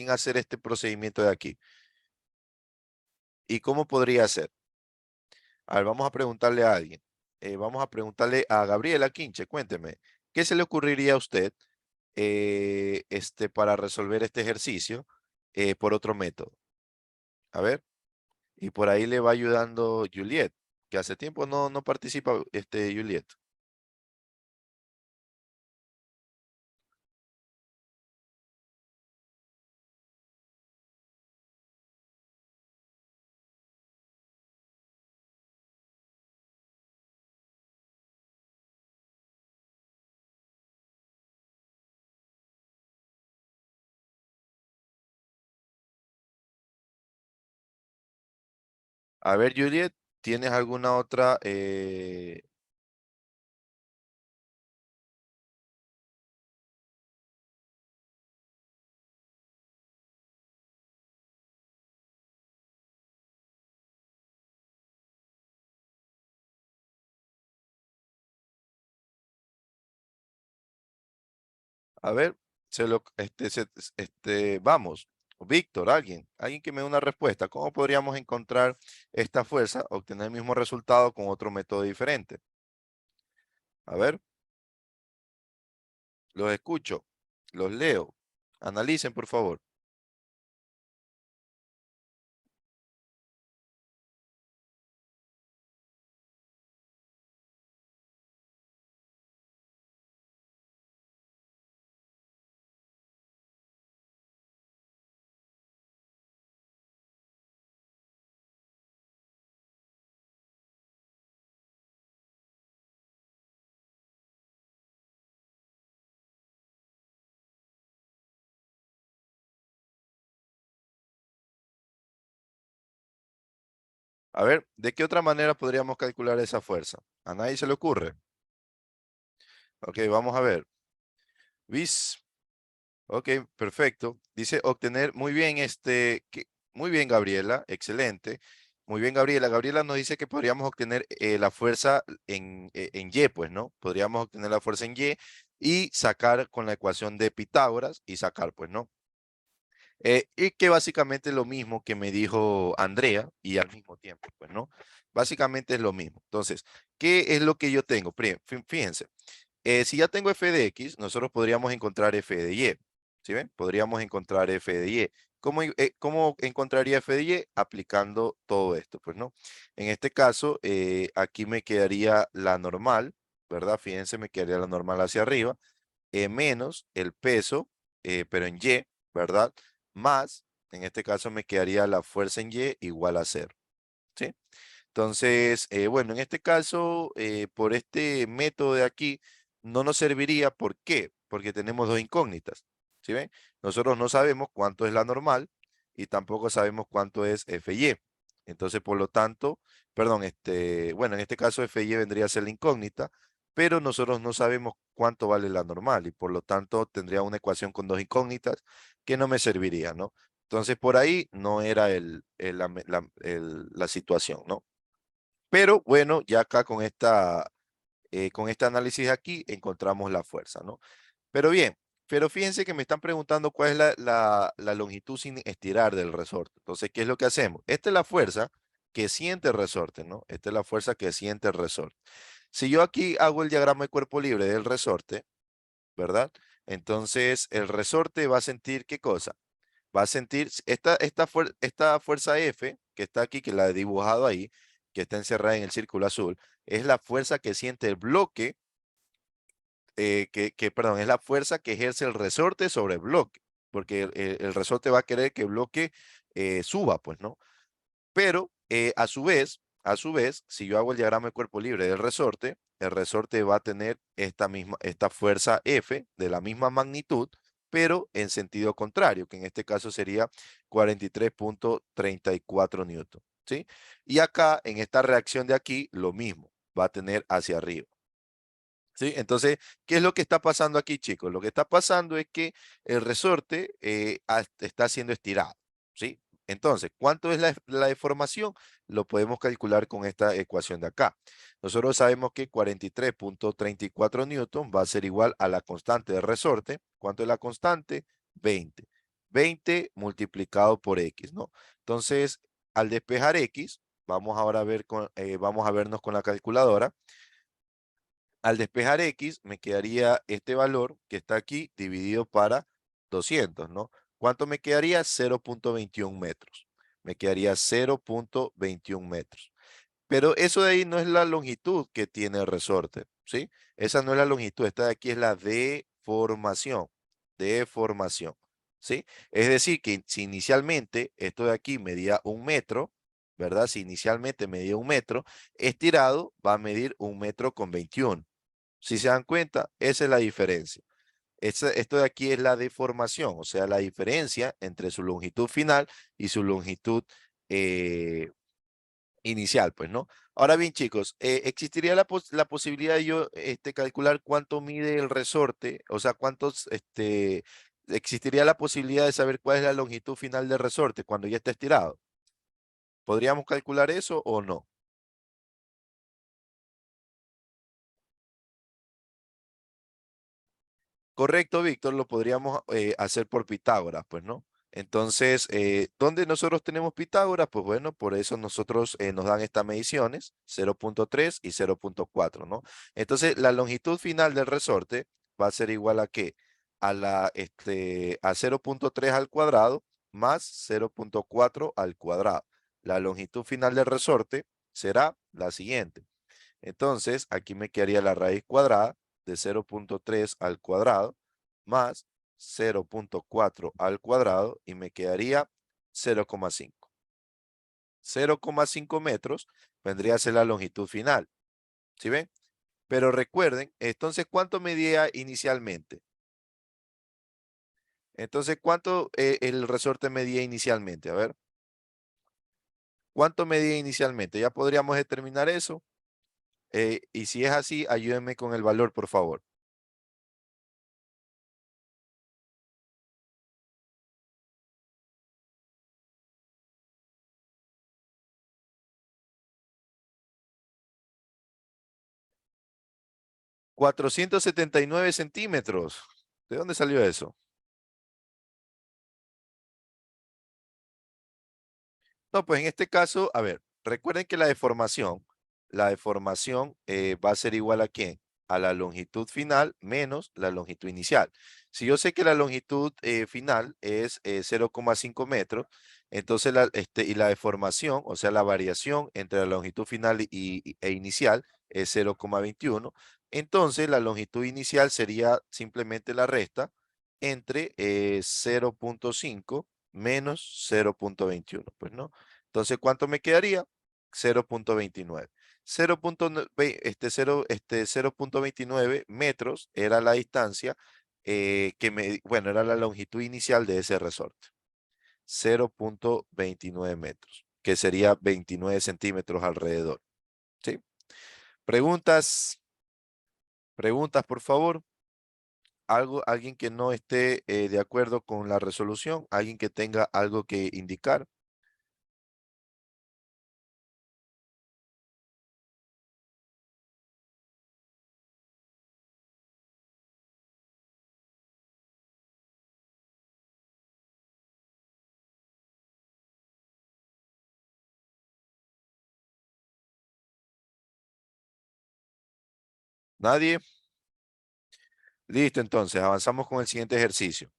hacer este procedimiento de aquí. ¿Y cómo podría ser? A ver, vamos a preguntarle a alguien. Vamos a preguntarle a Gabriela Quinche, cuénteme, ¿qué se le ocurriría a usted para resolver este ejercicio por otro método? A ver, y por ahí le va ayudando Juliet, que hace tiempo no participa Juliet. A ver, Juliet, ¿tienes alguna otra? A ver, vamos, Víctor, alguien que me dé una respuesta. ¿Cómo podríamos encontrar esta fuerza, obtener el mismo resultado con otro método diferente? A ver, los escucho, los leo. Analicen, por favor. A ver, ¿de qué otra manera podríamos calcular esa fuerza? ¿A nadie se le ocurre? Ok, vamos a ver. ¿Vis? Ok, perfecto. Dice obtener, muy bien, muy bien, Gabriela, excelente. Muy bien, Gabriela. Gabriela nos dice que podríamos obtener la fuerza en Y, pues, ¿no? Podríamos obtener la fuerza en Y y sacar con la ecuación de Pitágoras y sacar, pues, ¿no? Y que básicamente es lo mismo que me dijo Andrea y al mismo tiempo, pues, ¿no? Básicamente es lo mismo. Entonces, ¿qué es lo que yo tengo? Fíjense. Si ya tengo f de x, nosotros podríamos encontrar f de y. ¿Sí ven? Podríamos encontrar f de y. ¿Cómo encontraría f de y? Aplicando todo esto, pues no. En este caso, aquí me quedaría la normal, ¿verdad? Fíjense, me quedaría la normal hacia arriba, menos el peso, pero en y, ¿verdad? Más, en este caso me quedaría la fuerza en y igual a cero, ¿sí? Entonces, bueno, en este caso, por este método de aquí, no nos serviría. ¿Por qué? Porque tenemos dos incógnitas. ¿Sí ven? Nosotros no sabemos cuánto es la normal y tampoco sabemos cuánto es FY. Entonces, por lo tanto, perdón, bueno, en este caso FY vendría a ser la incógnita, pero nosotros no sabemos cuánto vale la normal y por lo tanto tendría una ecuación con dos incógnitas que no me serviría, ¿no? Entonces, por ahí no era la situación, ¿no? Pero bueno, ya acá con este análisis aquí encontramos la fuerza, ¿no? Pero bien, pero fíjense que me están preguntando cuál es la longitud sin estirar del resorte. Entonces, ¿qué es lo que hacemos? Esta es la fuerza que siente el resorte, ¿no? Esta es la fuerza que siente el resorte. Si yo aquí hago el diagrama de cuerpo libre del resorte, ¿verdad? Entonces, el resorte va a sentir ¿qué cosa? Va a sentir esta fuerza F que está aquí, que la he dibujado ahí, que está encerrada en el círculo azul, es la fuerza que siente el bloque, perdón, es la fuerza que ejerce el resorte sobre el bloque, porque el resorte va a querer que el bloque suba, pues, ¿no? Pero a su vez, si yo hago el diagrama de cuerpo libre del resorte, el resorte va a tener esta fuerza F de la misma magnitud, pero en sentido contrario, que en este caso sería 43.34 newton, ¿sí? Y acá, en esta reacción de aquí, lo mismo, va a tener hacia arriba. ¿Sí? Entonces, ¿qué es lo que está pasando aquí, chicos? Lo que está pasando es que el resorte está siendo estirado, ¿sí? Entonces, ¿cuánto es la deformación? Lo podemos calcular con esta ecuación de acá. Nosotros sabemos que 43.34 newton va a ser igual a la constante de resorte. ¿Cuánto es la constante? 20. 20 multiplicado por X, ¿no? Entonces, al despejar X, vamos ahora a ver vamos a vernos con la calculadora. Al despejar X, me quedaría este valor que está aquí dividido para 200, ¿no? ¿Cuánto me quedaría? 0.21 metros. Me quedaría 0.21 metros. Pero eso de ahí no es la longitud que tiene el resorte, ¿sí? Esa no es la longitud, esta de aquí es la deformación, deformación, ¿sí? Es decir, que si inicialmente esto de aquí medía 1 metro, ¿verdad? Si inicialmente medía 1 metro, estirado va a medir 1 metro con 21. Si se dan cuenta, esa es la diferencia. Esto de aquí es la deformación, o sea, la diferencia entre su longitud final y su longitud inicial, pues, ¿no? Ahora bien, chicos, ¿existiría la posibilidad de yo calcular cuánto mide el resorte? O sea, existiría la posibilidad de saber cuál es la longitud final del resorte cuando ya está estirado. ¿Podríamos calcular eso o no? Correcto, Víctor, lo podríamos hacer por Pitágoras, pues, ¿no? Entonces, ¿dónde nosotros tenemos Pitágoras? Pues bueno, por eso nosotros nos dan estas mediciones, 0.3 y 0.4, ¿no? Entonces, la longitud final del resorte va a ser igual a ¿qué? A 0.3 al cuadrado más 0.4 al cuadrado. La longitud final del resorte será la siguiente. Entonces, aquí me quedaría la raíz cuadrada de 0.3 al cuadrado más 0.4 al cuadrado y me quedaría 0,5. 0,5 metros vendría a ser la longitud final. ¿Sí ven? Pero recuerden, entonces, ¿cuánto medía inicialmente? Entonces, ¿cuánto el resorte medía inicialmente? A ver, ¿cuánto medía inicialmente? Ya podríamos determinar eso. Y si es así, ayúdenme con el valor, por favor. 479 centímetros. ¿De dónde salió eso? No, pues en este caso, a ver, recuerden que la deformación va a ser igual a ¿quién? A la longitud final menos la longitud inicial. Si yo sé que la longitud final es 0,5 metros, entonces y la deformación, o sea, la variación entre la longitud final e inicial es 0,21. Entonces, la longitud inicial sería simplemente la resta entre 0.5 menos 0.21, pues, ¿no? Entonces, ¿cuánto me quedaría? 0.29. 0.29 metros era la distancia bueno, era la longitud inicial de ese resorte. 0.29 metros, que sería 29 centímetros alrededor. ¿Sí? Preguntas, preguntas, por favor. Alguien que no esté de acuerdo con la resolución, alguien que tenga algo que indicar. ¿Nadie? Listo, entonces avanzamos con el siguiente ejercicio.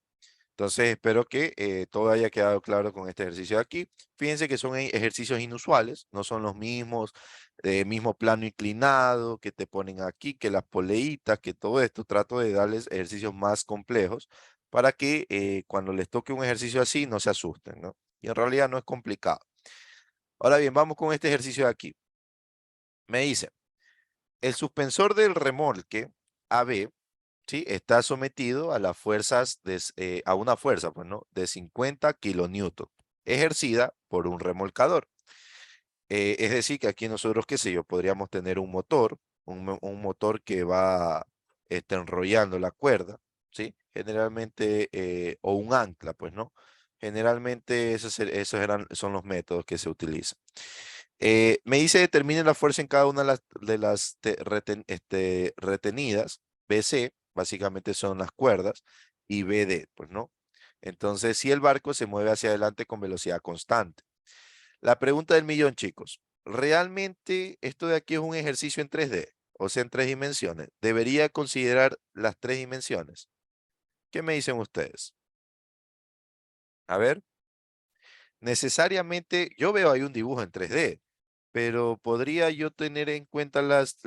Entonces espero que todo haya quedado claro con este ejercicio de aquí. Fíjense que son ejercicios inusuales, no son los mismos, mismo plano inclinado que te ponen aquí, que las poleitas, que todo esto. Trato de darles ejercicios más complejos para que cuando les toque un ejercicio así no se asusten, ¿no? Y en realidad no es complicado. Ahora bien, vamos con este ejercicio de aquí. Me dice, el suspensor del remolque AB, ¿sí? Está sometido a las fuerzas, a una fuerza, pues, ¿no? De 50 kilonewton, ejercida por un remolcador. Es decir, que aquí nosotros, qué sé yo, podríamos tener un motor, un motor que va enrollando la cuerda, ¿sí? Generalmente, o un ancla, pues, ¿no? Generalmente son los métodos que se utilizan. Me dice determine la fuerza en cada una de las retenidas. BC, básicamente son las cuerdas, y BD, pues no. Entonces, si el barco se mueve hacia adelante con velocidad constante. La pregunta del millón, chicos. ¿Realmente esto de aquí es un ejercicio en 3D? O sea, en 3 dimensiones. ¿Debería considerar las 3 dimensiones? ¿Qué me dicen ustedes? A ver, necesariamente, yo veo ahí un dibujo en 3D, pero ¿podría yo tener en cuenta las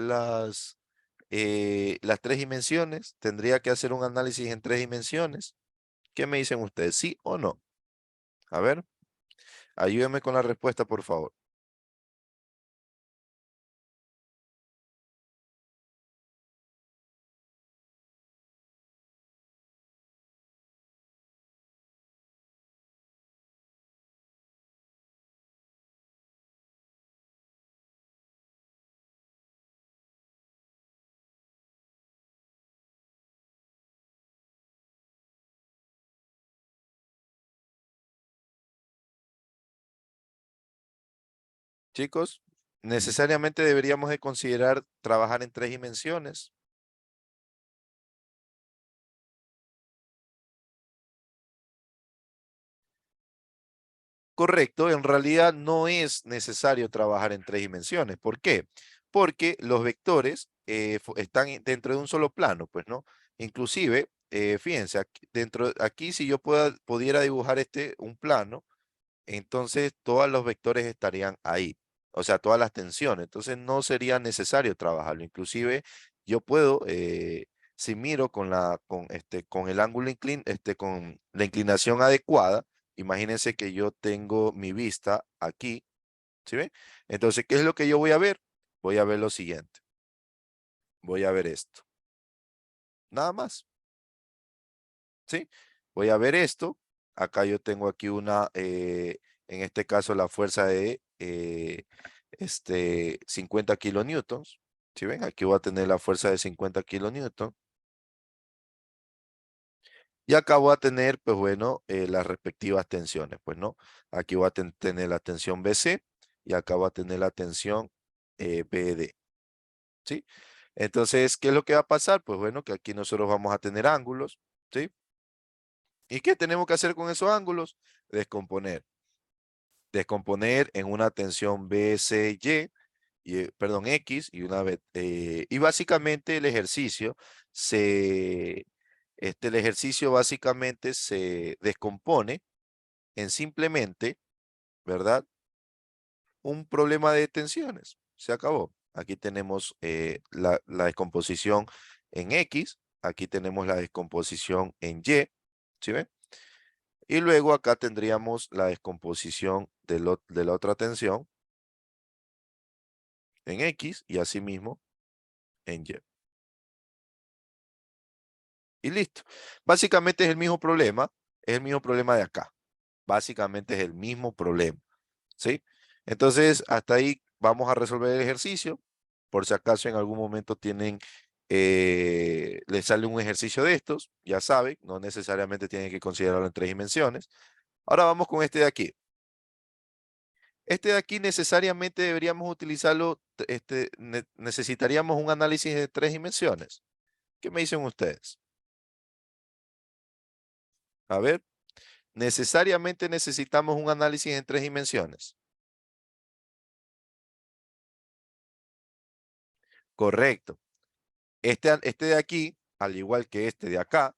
3 dimensiones? ¿Tendría que hacer un análisis en 3 dimensiones? ¿Qué me dicen ustedes? ¿Sí o no? A ver, ayúdenme con la respuesta, por favor. Chicos, necesariamente deberíamos de considerar trabajar en 3 dimensiones. Correcto, en realidad no es necesario trabajar en 3 dimensiones. ¿Por qué? Porque los vectores están dentro de un solo plano, pues, ¿no? Inclusive, fíjense, aquí si yo pudiera dibujar un plano, entonces todos los vectores estarían ahí, o sea, todas las tensiones. Entonces no sería necesario trabajarlo. Inclusive yo puedo, si miro con el ángulo con la inclinación adecuada, imagínense que yo tengo mi vista aquí, ¿sí ven? Entonces, ¿qué es lo que yo voy a ver? Voy a ver lo siguiente. Voy a ver esto. Nada más, ¿sí? Voy a ver esto. Acá yo tengo aquí en este caso la fuerza de 50 kilonewtons. ¿Sí ven? Aquí voy a tener la fuerza de 50 kilonewtons. Y acá voy a tener, pues bueno, las respectivas tensiones, pues no. Aquí voy a tener la tensión BC y acá voy a tener la tensión BD, ¿sí? Entonces, ¿qué es lo que va a pasar? Pues bueno, que aquí nosotros vamos a tener ángulos, ¿sí? ¿Y qué tenemos que hacer con esos ángulos? Descomponer. Descomponer en una tensión BCY, perdón, X y básicamente el ejercicio básicamente se descompone en simplemente, ¿verdad? Un problema de tensiones. Se acabó. Aquí tenemos la descomposición en X, aquí tenemos la descomposición en Y, ¿sí ven? Y luego acá tendríamos la descomposición de la otra tensión en X y asimismo en Y. Y listo. Básicamente es el mismo problema de acá. Básicamente es el mismo problema, ¿sí? Entonces, hasta ahí vamos a resolver el ejercicio. Por si acaso en algún momento les sale un ejercicio de estos, ya saben, no necesariamente tienen que considerarlo en 3 dimensiones. Ahora vamos con este de aquí. Este de aquí necesariamente deberíamos utilizarlo, necesitaríamos un análisis de 3 dimensiones. ¿Qué me dicen ustedes? A ver, necesariamente necesitamos un análisis en 3 dimensiones. Correcto. Este de aquí, al igual que este de acá,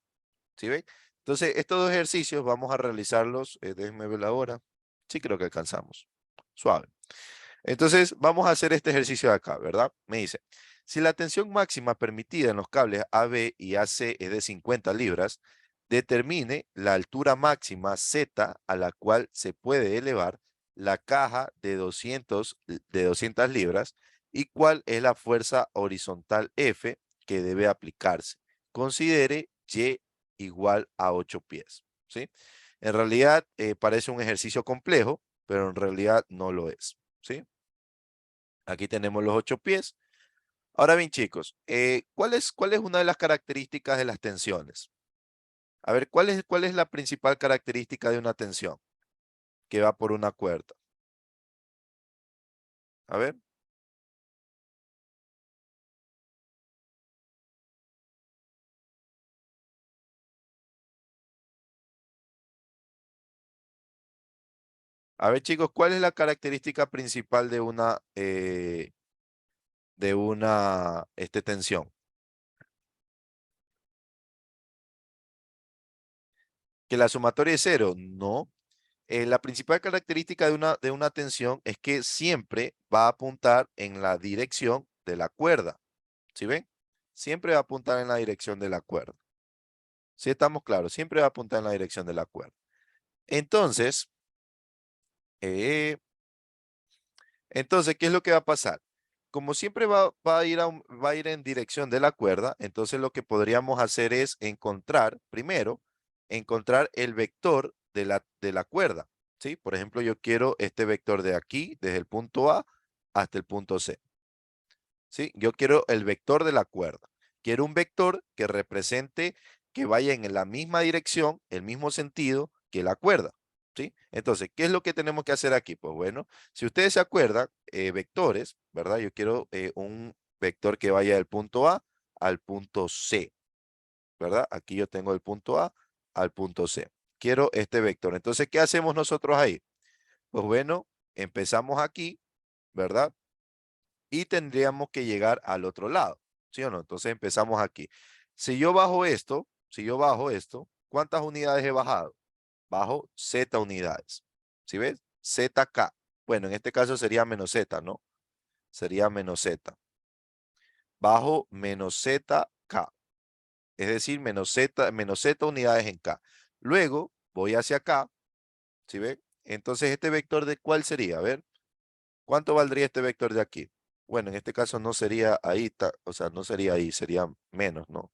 ¿sí ven? Entonces, estos dos ejercicios vamos a realizarlos, déjenme ver la hora. Sí, creo que alcanzamos. Suave. Entonces, vamos a hacer este ejercicio de acá, ¿verdad? Me dice, si la tensión máxima permitida en los cables AB y AC es de 50 libras, determine la altura máxima Z a la cual se puede elevar la caja de 200 libras y cuál es la fuerza horizontal F que debe aplicarse. Considere Y igual a 8 pies, ¿sí? En realidad parece un ejercicio complejo, pero en realidad no lo es, ¿sí? Aquí tenemos los 8 pies. Ahora bien, chicos, ¿cuál es una de las características de las tensiones? A ver, ¿cuál es la principal característica de una tensión que va por una cuerda? A ver. A ver, chicos, ¿cuál es la característica principal de una tensión? ¿Que la sumatoria es cero? No. La principal característica de una tensión es que siempre va a apuntar en la dirección de la cuerda. ¿Sí ven? Siempre va a apuntar en la dirección de la cuerda. ¿Sí estamos claros? Siempre va a apuntar en la dirección de la cuerda. Entonces, eh, ¿qué es lo que va a pasar? Como siempre va a ir en dirección de la cuerda, entonces lo que podríamos hacer es encontrar el vector de la cuerda, ¿sí? Por ejemplo, yo quiero este vector de aquí, desde el punto A hasta el punto C, ¿sí? Yo quiero el vector de la cuerda. Quiero un vector que represente que vaya en la misma dirección, el mismo sentido que la cuerda, ¿sí? Entonces, ¿qué es lo que tenemos que hacer aquí? Pues bueno, si ustedes se acuerdan, vectores, ¿verdad? Yo quiero un vector que vaya del punto A al punto C, ¿verdad? Aquí yo tengo el punto A al punto C. Quiero este vector. Entonces, ¿qué hacemos nosotros ahí? Pues bueno, empezamos aquí, ¿verdad? Y tendríamos que llegar al otro lado, ¿sí o no? Entonces empezamos aquí. Si yo bajo esto, ¿cuántas unidades he bajado? Bajo Z unidades. ¿Sí ves? ZK. Bueno, en este caso sería menos Z, ¿no? Sería menos Z. Bajo menos ZK. Es decir, menos Z unidades en K. Luego voy hacia acá, ¿sí ven? Entonces, ¿este vector de cuál sería? A ver, ¿cuánto valdría este vector de aquí? Bueno, en este caso no sería ahí, o sea, no sería ahí, sería menos, ¿no?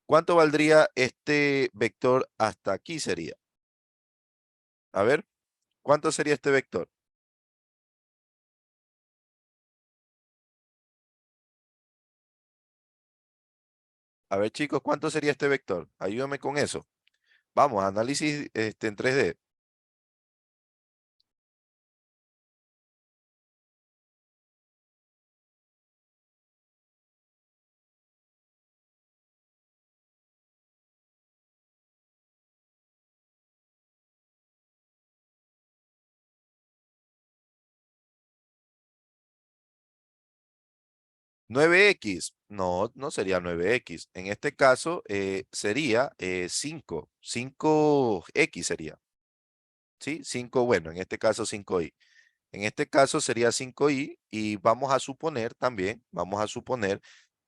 ¿Cuánto valdría este vector hasta aquí sería? A ver, ¿cuánto sería este vector? A ver, chicos, ¿cuánto sería este vector? Ayúdame con eso. Vamos, análisis en 3D. ¿9x? No, no sería 9x. En este caso sería 5. 5x sería. ¿Sí? 5, bueno, en este caso 5y. En este caso sería 5i y vamos a suponer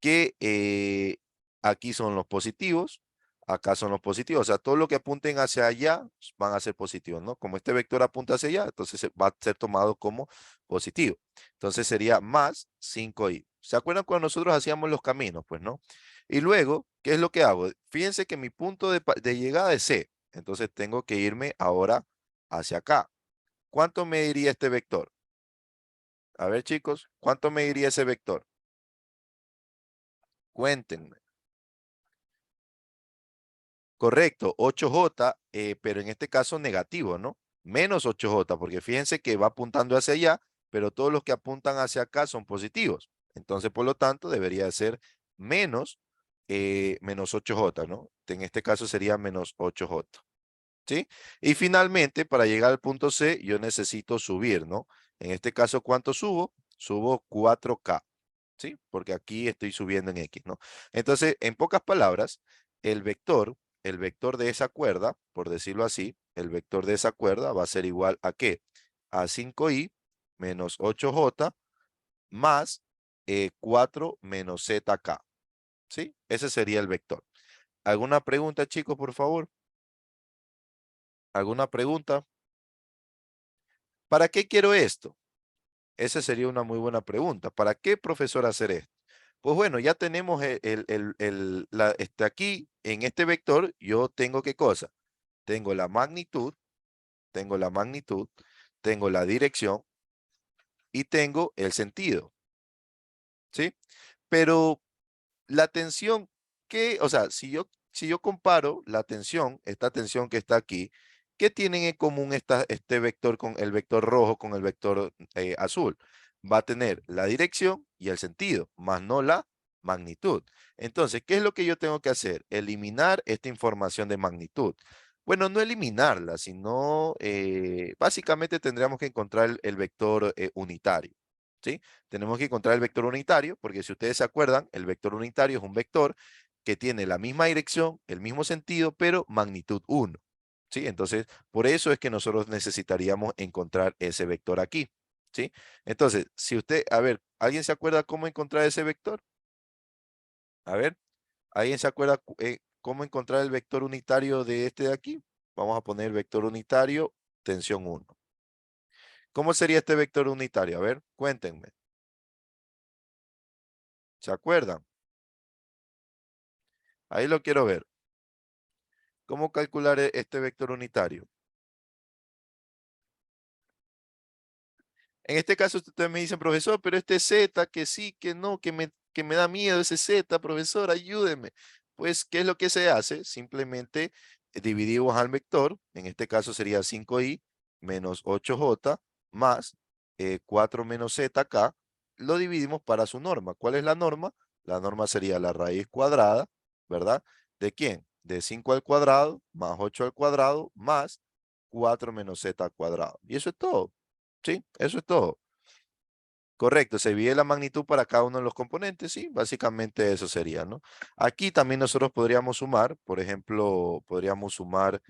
que aquí son los positivos, acá son los positivos. O sea, todo lo que apunten hacia allá van a ser positivos, ¿no? Como este vector apunta hacia allá, entonces va a ser tomado como positivo. Entonces sería más 5i. ¿Se acuerdan cuando nosotros hacíamos los caminos? Pues, ¿no? Y luego, ¿qué es lo que hago? Fíjense que mi punto de llegada es C. Entonces tengo que irme ahora hacia acá. ¿Cuánto me diría este vector? A ver, chicos, ¿cuánto me diría ese vector? Cuéntenme. Correcto, 8J, pero en este caso negativo, ¿no? Menos 8J, porque fíjense que va apuntando hacia allá, pero todos los que apuntan hacia acá son positivos. Entonces, por lo tanto, debería de ser menos, menos 8J, ¿no? En este caso sería menos 8J, ¿sí? Y finalmente, para llegar al punto C, yo necesito subir, ¿no? En este caso, ¿cuánto subo? Subo 4K. ¿Sí? Porque aquí estoy subiendo en X, ¿no? Entonces, en pocas palabras, el vector de esa cuerda, por decirlo así, el vector de esa cuerda va a ser igual a ¿qué? A 5i menos 8j más 4 menos zk, ¿sí? Ese sería el vector. ¿Alguna pregunta, chicos, por favor? ¿Alguna pregunta? ¿Para qué quiero esto? Esa sería una muy buena pregunta. ¿Para qué, profesor, hacer esto? Pues bueno, ya tenemos aquí en este vector, yo tengo ¿qué cosa? Tengo la magnitud, tengo la magnitud, tengo la dirección y tengo el sentido, ¿sí? Pero la tensión, ¿qué? O sea, si yo si yo comparo la tensión, esta tensión que está aquí, ¿qué tienen en común este vector con el vector rojo con el vector azul? Va a tener la dirección y el sentido, más no la magnitud. Entonces, ¿qué es lo que yo tengo que hacer? Eliminar esta información de magnitud. Bueno, no eliminarla, sino básicamente tendríamos que encontrar el vector unitario. ¿Sí? Tenemos que encontrar el vector unitario, porque si ustedes se acuerdan, el vector unitario es un vector que tiene la misma dirección, el mismo sentido, pero magnitud 1. ¿Sí? Entonces, por eso es que nosotros necesitaríamos encontrar ese vector aquí. ¿Sí? Entonces, si usted, a ver, ¿alguien se acuerda cómo encontrar ese vector? A ver, ¿alguien se acuerda cómo encontrar el vector unitario de este de aquí? Vamos a poner vector unitario, tensión 1. ¿Cómo sería este vector unitario? A ver, cuéntenme. ¿Se acuerdan? Ahí lo quiero ver. ¿Cómo calcular este vector unitario? En este caso, ustedes me dicen, profesor, pero este Z, que sí, que no, que me da miedo ese Z, profesor, ayúdeme. Pues, ¿qué es lo que se hace? Simplemente dividimos al vector, en este caso sería 5i menos 8j más 4 menos zk, lo dividimos para su norma. ¿Cuál es la norma? La norma sería la raíz cuadrada, ¿verdad? ¿De quién? De 5 al cuadrado más 8 al cuadrado más 4 menos z al cuadrado. Y eso es todo. Sí, eso es todo. Correcto, se divide la magnitud para cada uno de los componentes, sí, básicamente eso sería, ¿no? Aquí también nosotros podríamos sumar, por ejemplo, podríamos sumar,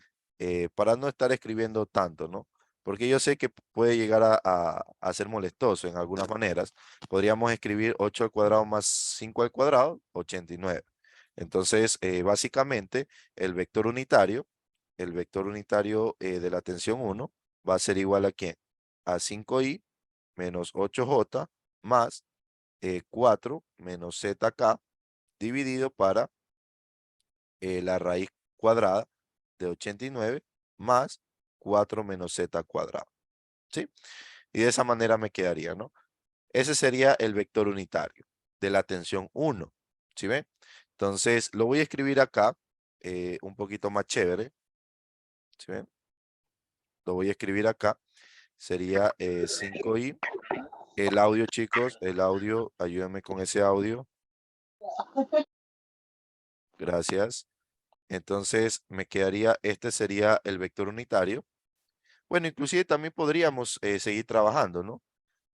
para no estar escribiendo tanto, ¿no? Porque yo sé que puede llegar a ser molestoso en algunas maneras. Podríamos escribir 8 al cuadrado más 5 al cuadrado, 89. Entonces, básicamente, el vector unitario de la tensión 1 va a ser igual a ¿quién? A 5i menos 8j más 4 menos zk dividido para la raíz cuadrada de 89 más 4 menos z cuadrado. ¿Sí? Y de esa manera me quedaría, ¿no? Ese sería el vector unitario de la tensión 1. ¿Sí ven? Entonces, lo voy a escribir acá un poquito más chévere. ¿Sí ven? Lo voy a escribir acá. Sería 5i. El audio, chicos, el audio, ayúdenme con ese audio. Gracias. Entonces me quedaría, este sería el vector unitario. Bueno, inclusive también podríamos seguir trabajando, ¿no?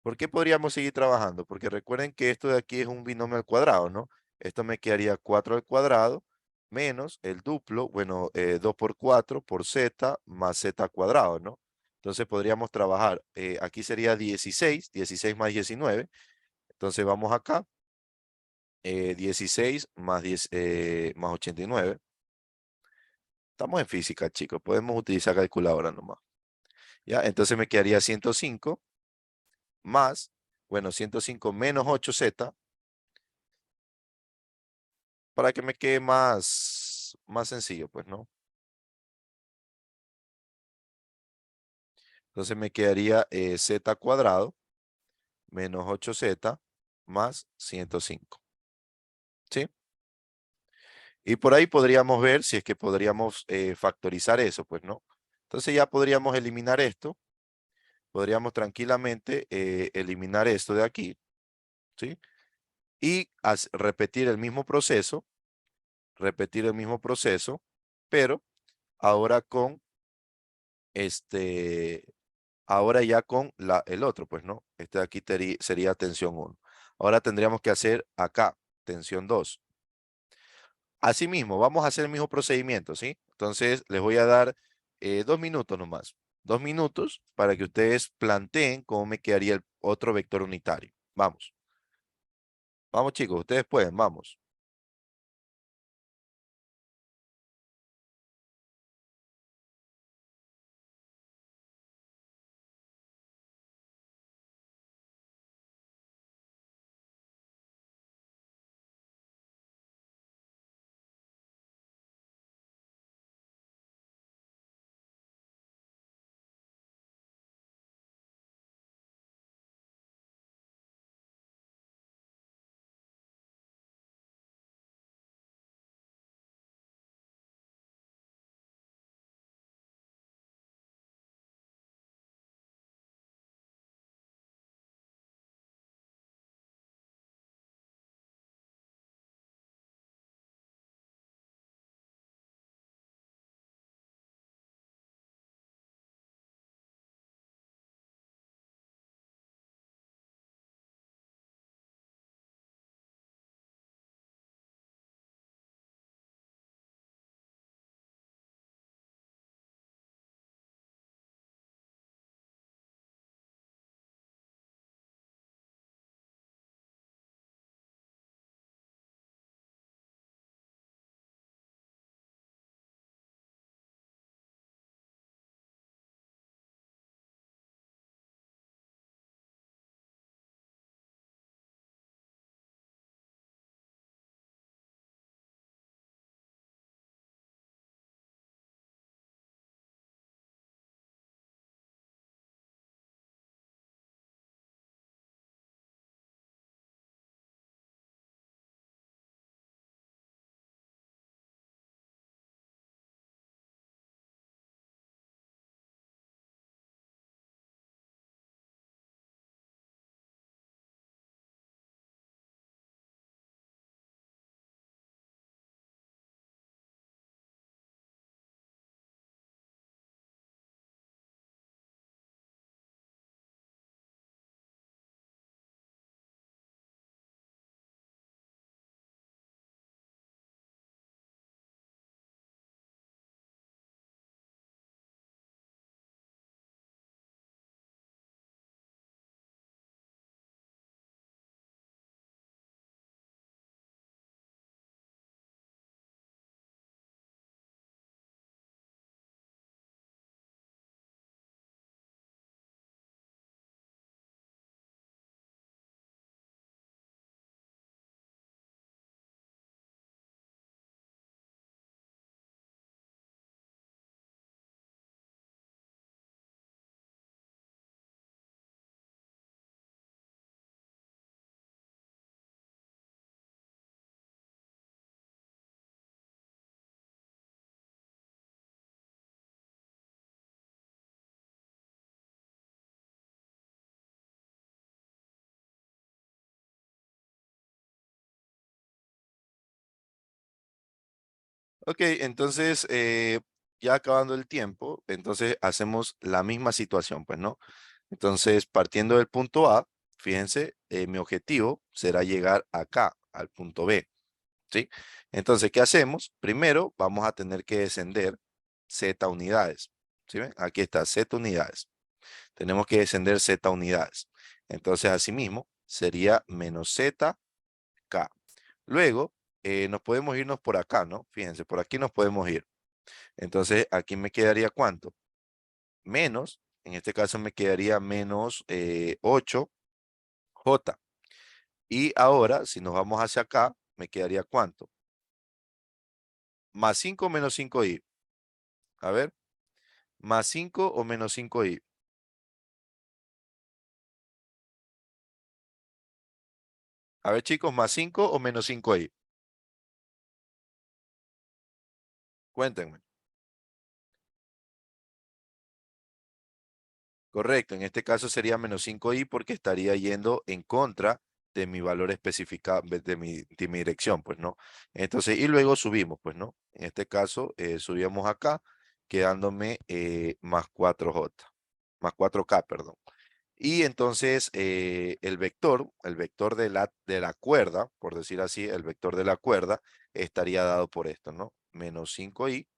¿Por qué podríamos seguir trabajando? Porque recuerden que esto de aquí es un binomio al cuadrado, ¿no? Esto me quedaría 4 al cuadrado menos el duplo, bueno, 2 por 4 por z más z cuadrado, ¿no? Entonces podríamos trabajar, aquí sería 16, 16 más 19. Entonces vamos acá, 16 más, 10, más 89. Estamos en física, chicos. Podemos utilizar calculadora nomás. ¿Ya? Entonces me quedaría 105 más, bueno, 105 menos 8z para que me quede más sencillo, pues, ¿no? Entonces me quedaría z cuadrado menos 8z más 105. ¿Sí? Y por ahí podríamos ver si es que podríamos factorizar eso, pues, ¿no? Entonces ya podríamos eliminar esto. Podríamos tranquilamente eliminar esto de aquí, ¿sí? Y repetir el mismo proceso, pero ahora con ahora ya con el otro, pues no, este de aquí sería tensión 1. Ahora tendríamos que hacer acá, tensión 2. Asimismo, vamos a hacer el mismo procedimiento, ¿sí? Entonces, les voy a dar 2 minutos nomás. 2 minutos para que ustedes planteen cómo me quedaría el otro vector unitario. Vamos. Vamos, chicos, ustedes pueden, vamos. Ok, entonces, ya acabando el tiempo, entonces hacemos la misma situación, pues, ¿no? Entonces, partiendo del punto A, fíjense, mi objetivo será llegar acá, al punto B, ¿sí? Entonces, ¿qué hacemos? Primero, vamos a tener que descender Z unidades, ¿sí ven? Aquí está, Z unidades. Tenemos que descender Z unidades. Entonces, asimismo, sería menos ZK. Luego, nos podemos irnos por acá, ¿no? Fíjense, por aquí nos podemos ir. Entonces, aquí me quedaría ¿cuánto? Menos, en este caso me quedaría menos 8J. Y ahora, si nos vamos hacia acá, me quedaría ¿cuánto? Más 5 menos 5i. A ver, más 5 o menos 5i. A ver, chicos, más 5 o menos 5i. Cuéntenme. Correcto, en este caso sería menos 5i porque estaría yendo en contra de mi valor específica, de mi dirección, pues, ¿no? Entonces, y luego subimos, pues, ¿no? En este caso, subíamos acá, quedándome más 4J, más 4K, perdón. Y entonces, el vector de la cuerda, por decir así, el vector de la cuerda estaría dado por esto, ¿no? Menos 5i,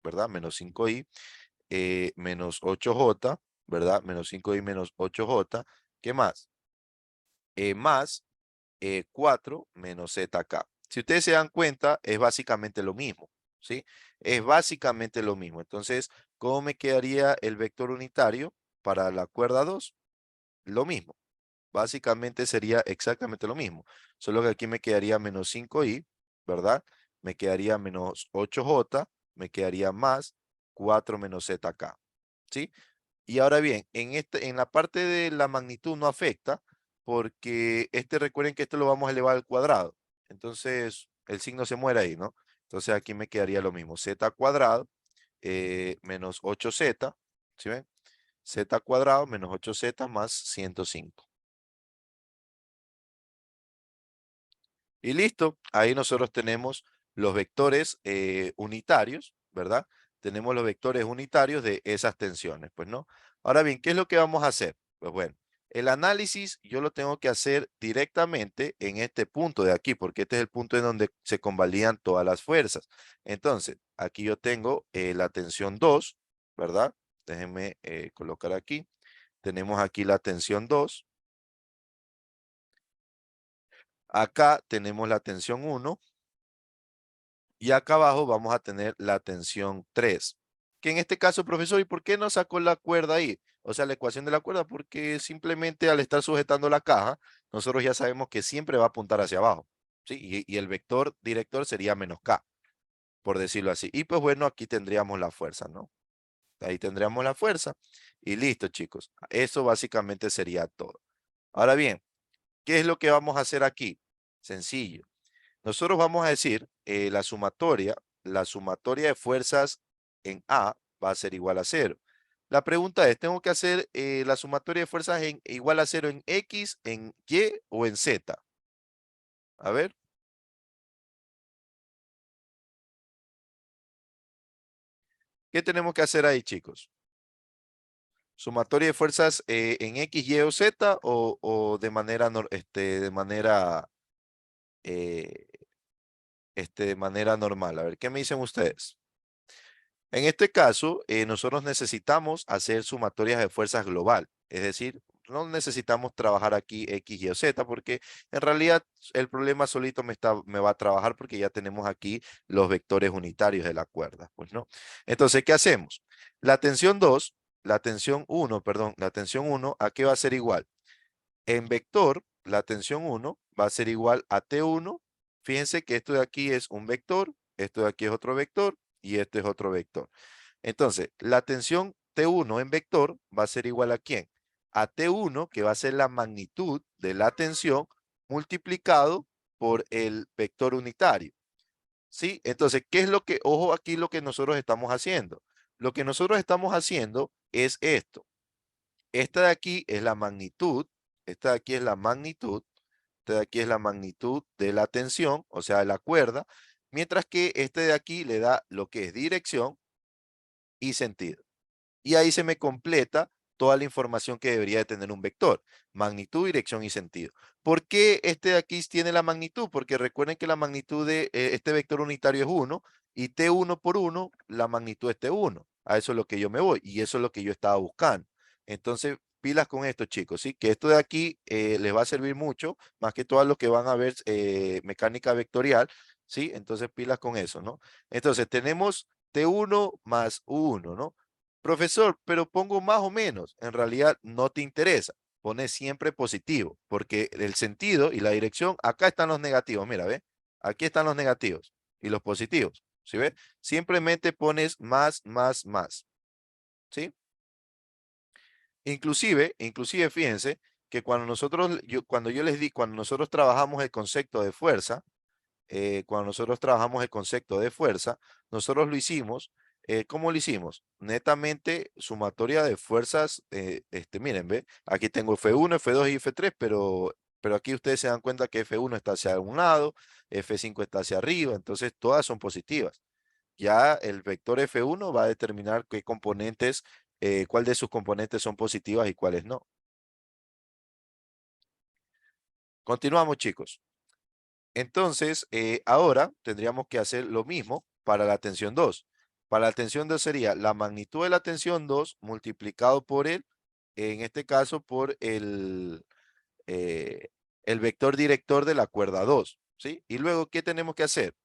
¿verdad? Menos 5i menos 8J, ¿verdad? Menos 5i menos 8J. ¿Qué más? Más 4 menos ZK. Si ustedes se dan cuenta, es básicamente lo mismo, ¿sí? Es básicamente lo mismo. Entonces, ¿cómo me quedaría el vector unitario para la cuerda 2? Lo mismo. Básicamente sería exactamente lo mismo. Solo que aquí me quedaría menos 5i, ¿verdad? Me quedaría menos 8J, me quedaría más 4 menos ZK, ¿sí? Y ahora bien, en la parte de la magnitud no afecta porque recuerden que esto lo vamos a elevar al cuadrado. Entonces, el signo se muere ahí, ¿no? Entonces aquí me quedaría lo mismo, z cuadrado menos 8z, ¿sí ven? Z cuadrado menos 8z más 105. Y listo, ahí nosotros tenemos los vectores unitarios, ¿verdad? Tenemos los vectores unitarios de esas tensiones, pues, ¿no? Ahora bien, ¿qué es lo que vamos a hacer? Pues bueno, el análisis yo lo tengo que hacer directamente en este punto de aquí, porque este es el punto en donde se convalidan todas las fuerzas. Entonces, aquí yo tengo la tensión 2, ¿verdad? Déjenme colocar aquí. Tenemos aquí la tensión 2. Acá tenemos la tensión 1. Y acá abajo vamos a tener la tensión 3. Que en este caso, profesor, ¿y por qué no sacó la cuerda ahí? O sea, la ecuación de la cuerda, porque simplemente al estar sujetando la caja, nosotros ya sabemos que siempre va a apuntar hacia abajo. ¿Sí? Y el vector director sería menos K, por decirlo así. Y pues bueno, aquí tendríamos la fuerza, ¿no? Ahí tendríamos la fuerza. Y listo, chicos. Eso básicamente sería todo. Ahora bien, ¿qué es lo que vamos a hacer aquí? Sencillo. Nosotros vamos a decir la sumatoria de fuerzas en A va a ser igual a 0. La pregunta es, ¿tengo que hacer la sumatoria de fuerzas igual a 0 en X, en Y o en Z? A ver, ¿qué tenemos que hacer ahí, chicos? ¿Sumatoria de fuerzas en X, Y o Z o eh, de manera normal? A ver, ¿qué me dicen ustedes? En este caso, nosotros necesitamos hacer sumatorias de fuerzas global, es decir, no necesitamos trabajar aquí X, Y o Z, porque en realidad el problema solito me va a trabajar porque ya tenemos aquí los vectores unitarios de la cuerda, pues no. Entonces, ¿qué hacemos? La tensión 2, la tensión 1, perdón, la tensión 1, ¿a qué va a ser igual? En vector, la tensión 1 va a ser igual a T1. Fíjense que esto de aquí es un vector, esto de aquí es otro vector y este es otro vector. Entonces, la tensión T1 en vector va a ser igual a ¿quién? A T1, que va a ser la magnitud de la tensión, multiplicado por el vector unitario. ¿Sí? Entonces, ¿qué es ojo aquí lo que nosotros estamos haciendo? Lo que nosotros estamos haciendo es esto. Esta de aquí es la magnitud, esta de aquí es la magnitud, esta de aquí es la magnitud de la tensión, o sea, de la cuerda, Mientras que este de aquí le da lo que es dirección y sentido. Y ahí se me completa toda la información que debería de tener un vector: magnitud, dirección y sentido. ¿Por qué este de aquí tiene la magnitud? Porque recuerden que la magnitud de este vector unitario es 1 y T1 por 1, la magnitud es T1. A eso es lo que yo me voy y eso es lo que yo estaba buscando. Entonces, pilas con esto, chicos, ¿sí? Que esto de aquí les va a servir mucho, más que todos los que van a ver mecánica vectorial, ¿sí? Entonces, pilas con eso, ¿no? Entonces, tenemos T1 más U1, ¿no? Profesor, pero pongo más o menos. En realidad no te interesa. Pone siempre positivo, porque el sentido y la dirección, acá están los negativos. Mira, ¿ve? Aquí están los negativos y los positivos. ¿Sí ve? Simplemente pones más, más, más. ¿Sí? Inclusive, fíjense que cuando yo les di, cuando nosotros trabajamos el concepto de fuerza, cuando nosotros trabajamos el concepto de fuerza, nosotros lo hicimos. ¿Cómo lo hicimos? Netamente sumatoria de fuerzas. Miren, ve, aquí tengo F1, F2 y F3, pero aquí ustedes se dan cuenta que F1 está hacia un lado, F5 está hacia arriba, entonces todas son positivas. Ya el vector F1 va a determinar qué componentes, cuál de sus componentes son positivas y cuáles no. Continuamos, chicos. Entonces, ahora tendríamos que hacer lo mismo para la tensión 2. Para la tensión 2 sería la magnitud de la tensión 2 multiplicado por en este caso, por el vector director de la cuerda 2, ¿sí? Y luego, ¿qué tenemos que hacer?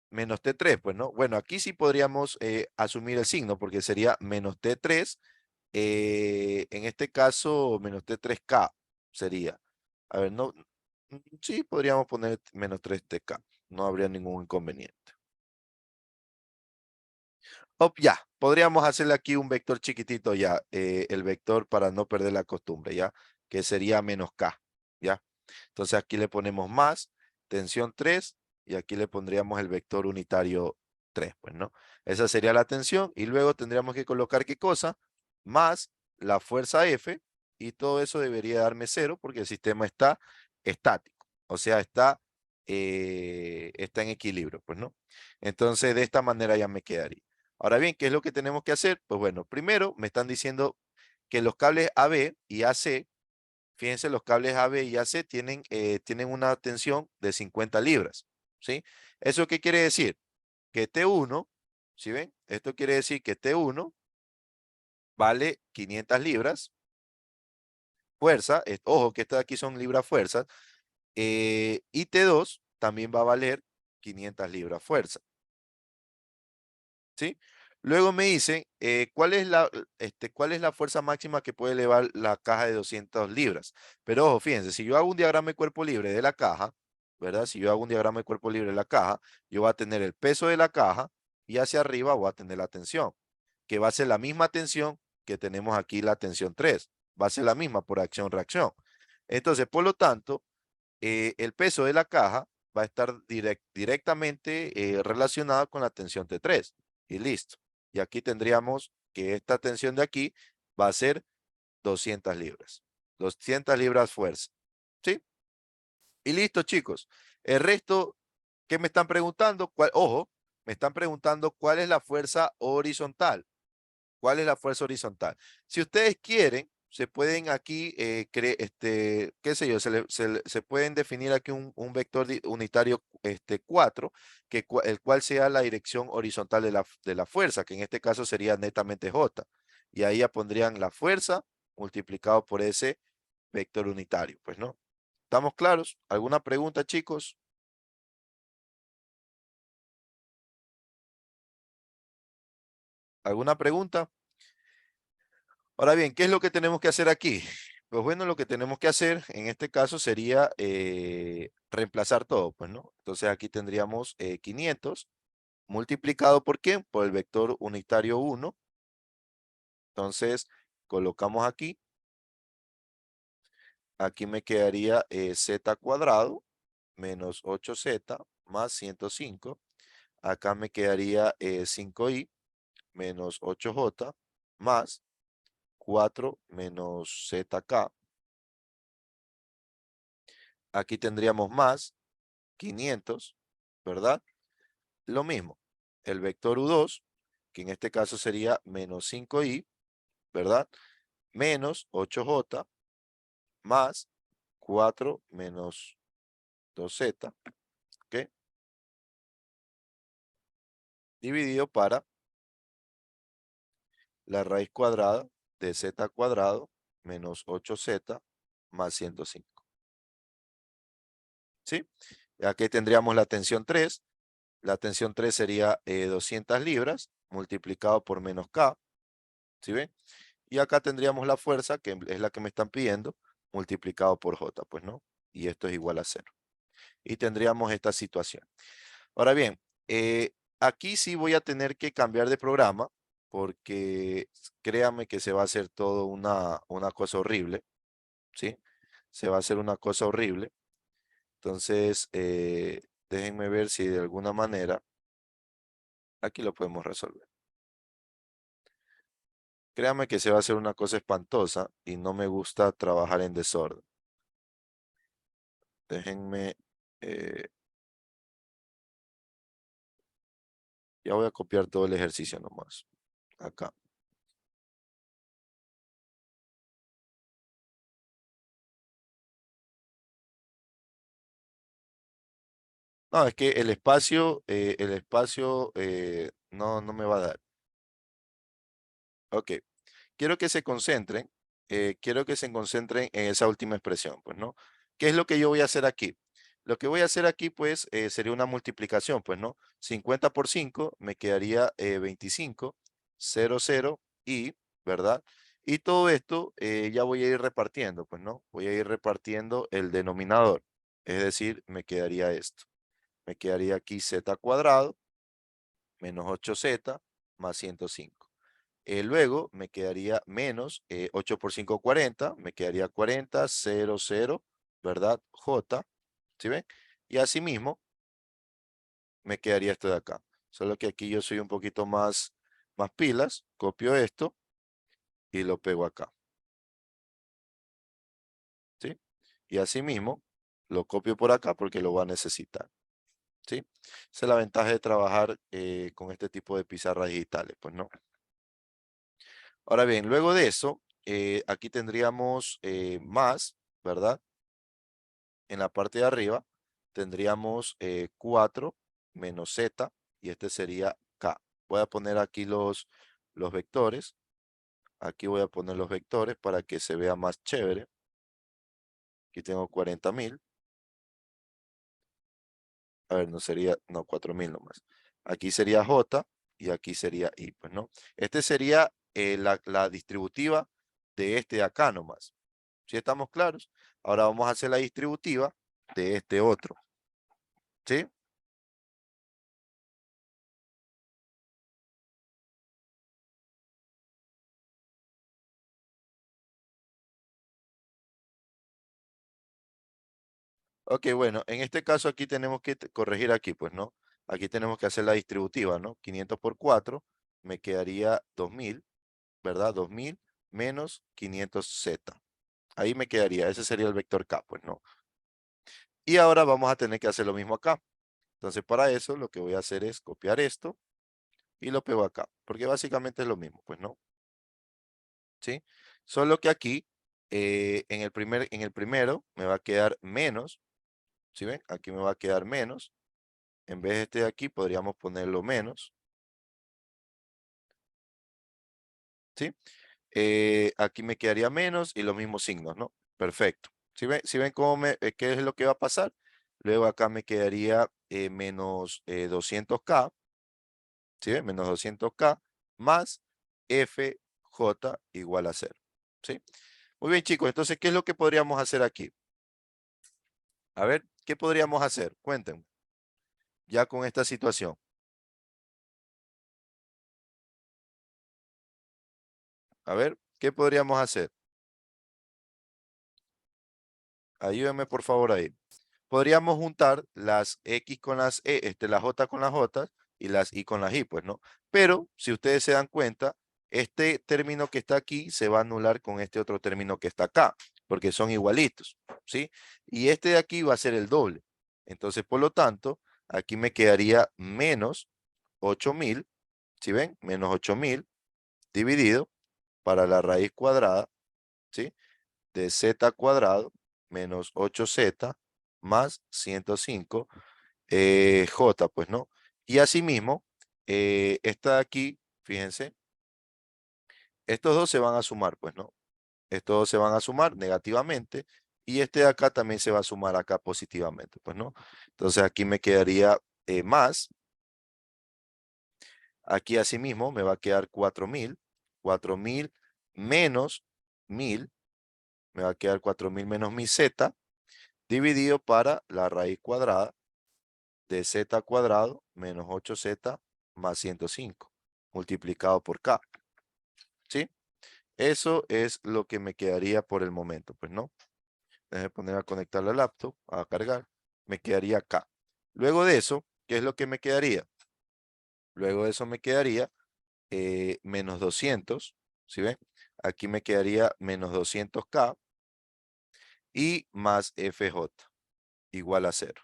Menos T3, pues, ¿no? Bueno, aquí sí podríamos asumir el signo, porque sería menos T3, en este caso, menos T3K sería. A ver, no, sí, podríamos poner menos 3TK, no habría ningún inconveniente. Ya, podríamos hacerle aquí un vector chiquitito ya, el vector para no perder la costumbre, ya, que sería menos K, ya. Entonces aquí le ponemos más, tensión 3, y aquí le pondríamos el vector unitario 3, pues, ¿no? Esa sería la tensión, y luego tendríamos que colocar, ¿qué cosa? Más la fuerza F, y todo eso debería darme 0, porque el sistema está estático, o sea, está en equilibrio, pues, ¿no? Entonces, de esta manera ya me quedaría. Ahora bien, ¿qué es lo que tenemos que hacer? Pues bueno, primero me están diciendo que los cables AB y AC, fíjense, los cables AB y AC tienen una tensión de 50 libras, ¿sí? ¿Eso qué quiere decir? Que T1, ¿sí ven? Esto quiere decir que T1 vale 500 libras, fuerza, ojo que estas de aquí son libras fuerzas, y T2 también va a valer 500 libras fuerza. ¿Sí? Luego me dice, ¿cuál es la fuerza máxima que puede elevar la caja de 200 libras? Pero ojo, fíjense, si yo hago un diagrama de cuerpo libre de la caja, ¿verdad? Si yo hago un diagrama de cuerpo libre de la caja, yo voy a tener el peso de la caja y hacia arriba voy a tener la tensión, que va a ser la misma tensión que tenemos aquí, la tensión 3. Va a ser la misma por acción-reacción. Entonces, por lo tanto, el peso de la caja va a estar directamente relacionado con la tensión T3 y listo. Y aquí tendríamos que esta tensión de aquí va a ser 200 libras. 200 libras fuerza. ¿Sí? Y listo, chicos. El resto, ¿qué me están preguntando? Ojo, me están preguntando cuál es la fuerza horizontal. ¿Cuál es la fuerza horizontal? Si ustedes quieren, se pueden aquí, qué sé yo, se pueden definir aquí un vector unitario 4, el cual sea la dirección horizontal de la fuerza, que en este caso sería netamente J. Y ahí ya pondrían la fuerza multiplicado por ese vector unitario, pues, ¿no? ¿Estamos claros? ¿Alguna pregunta, chicos? ¿Alguna pregunta? Ahora bien, ¿qué es lo que tenemos que hacer aquí? Pues bueno, lo que tenemos que hacer en este caso sería reemplazar todo, pues, ¿no? Entonces aquí tendríamos 500 multiplicado por ¿quién? Por el vector unitario 1. Entonces colocamos aquí me quedaría z cuadrado menos 8z más 105. Acá me quedaría 5i menos 8j más 4 menos zk. Aquí tendríamos más 500, ¿verdad? lo mismo, el vector U2, que en este caso sería menos 5i, ¿verdad? Menos 8j más 4 menos 2z, ¿ok? Dividido para la raíz cuadrada de z cuadrado menos 8z más 105. ¿Sí? Aquí tendríamos la tensión 3. La tensión 3 sería 200 libras multiplicado por menos K. ¿Sí ven? Y acá tendríamos la fuerza, que es la que me están pidiendo, multiplicado por J, pues no. Y esto es igual a 0. Y tendríamos esta situación. Ahora bien, aquí sí voy a tener que cambiar de programa, porque créanme que se va a hacer todo una cosa horrible, ¿sí? Se va a hacer una cosa horrible. Entonces, déjenme ver si de alguna manera aquí lo podemos resolver. Créanme que se va a hacer una cosa espantosa y no me gusta trabajar en desorden. Déjenme, eh, ya voy a copiar todo el ejercicio nomás. Acá. No, es que el espacio no me va a dar. Ok, quiero que se concentren en esa última expresión, pues, ¿no? ¿Qué es lo que yo voy a hacer aquí? Lo que voy a hacer aquí, pues, sería una multiplicación, pues, ¿no? 50 por 5 me quedaría 25, 0, 0 y, ¿verdad? Y todo esto ya voy a ir repartiendo, pues, ¿no? Voy a ir repartiendo el denominador, es decir, me quedaría esto. Me quedaría aquí z cuadrado menos 8z más 105. Luego me quedaría menos 8 por 5, 40. Me quedaría 40, 0, 0, ¿verdad? J, ¿sí ven? Y asimismo me quedaría esto de acá. Solo que aquí yo soy un poquito más pilas. Copio esto y lo pego acá, ¿sí? Y asimismo lo copio por acá porque lo va a necesitar, ¿sí? Esa es la ventaja de trabajar con este tipo de pizarras digitales, pues no. Ahora bien, luego de eso, aquí tendríamos más, ¿verdad? En la parte de arriba tendríamos 4 menos z y este sería k. Voy a poner aquí los vectores. Aquí voy a poner los vectores para que se vea más chévere. Aquí tengo 40.000. A ver, no sería, no, 4.000 nomás. Aquí sería j y aquí sería i, pues no. Este sería la distributiva de este de acá nomás. ¿Sí estamos claros? Ahora vamos a hacer la distributiva de este otro. ¿Sí? Ok, bueno, en este caso aquí tenemos que corregir aquí, pues, ¿no? Aquí tenemos que hacer la distributiva, ¿no? 500 por 4 me quedaría 2000, ¿verdad? 2000 menos 500z. Ahí me quedaría, ese sería el vector k, pues, ¿no? Y ahora vamos a tener que hacer lo mismo acá. Entonces, para eso lo que voy a hacer es copiar esto y lo pego acá, porque básicamente es lo mismo, pues, ¿no? ¿Sí? Solo que aquí, en el primero, me va a quedar menos, ¿sí ven? Aquí me va a quedar menos. En vez de este de aquí, podríamos ponerlo menos, ¿sí? Aquí me quedaría menos y los mismos signos, ¿no? Perfecto. ¿Sí ven qué es lo que va a pasar? Luego acá me quedaría menos 200k, ¿sí ven? Menos 200k más fj igual a 0, ¿sí? Muy bien, chicos. Entonces, ¿qué es lo que podríamos hacer aquí? A ver, ¿qué podríamos hacer? Cuéntenme, ya con esta situación. A ver, ¿qué podríamos hacer? Ayúdenme por favor ahí. Podríamos juntar las X con las las J con las J y las Y con las Y, pues, ¿no? Pero, si ustedes se dan cuenta, este término que está aquí se va a anular con este otro término que está acá, porque son igualitos, ¿sí? Y este de aquí va a ser el doble. Entonces, por lo tanto, aquí me quedaría menos 8000, ¿sí ven? Menos 8000 dividido para la raíz cuadrada, ¿sí? De z cuadrado menos 8z más 105 j, pues, ¿no? Y asimismo, esta de aquí, fíjense, estos dos se van a sumar, pues, ¿no? Estos dos se van a sumar negativamente y este de acá también se va a sumar acá positivamente, pues, ¿no? Entonces aquí me quedaría más. Aquí asimismo me va a quedar 4000. 4000 menos 1000. Me va a quedar 4000 menos 1000z dividido para la raíz cuadrada de z cuadrado menos 8z más 105 multiplicado por k. ¿Sí? Eso es lo que me quedaría por el momento, pues, ¿no? Déjame poner a conectar la laptop, a cargar. Me quedaría acá. Luego de eso, ¿qué es lo que me quedaría? Luego de eso me quedaría menos 200, ¿sí ven? Aquí me quedaría menos 200k y más FJ igual a 0,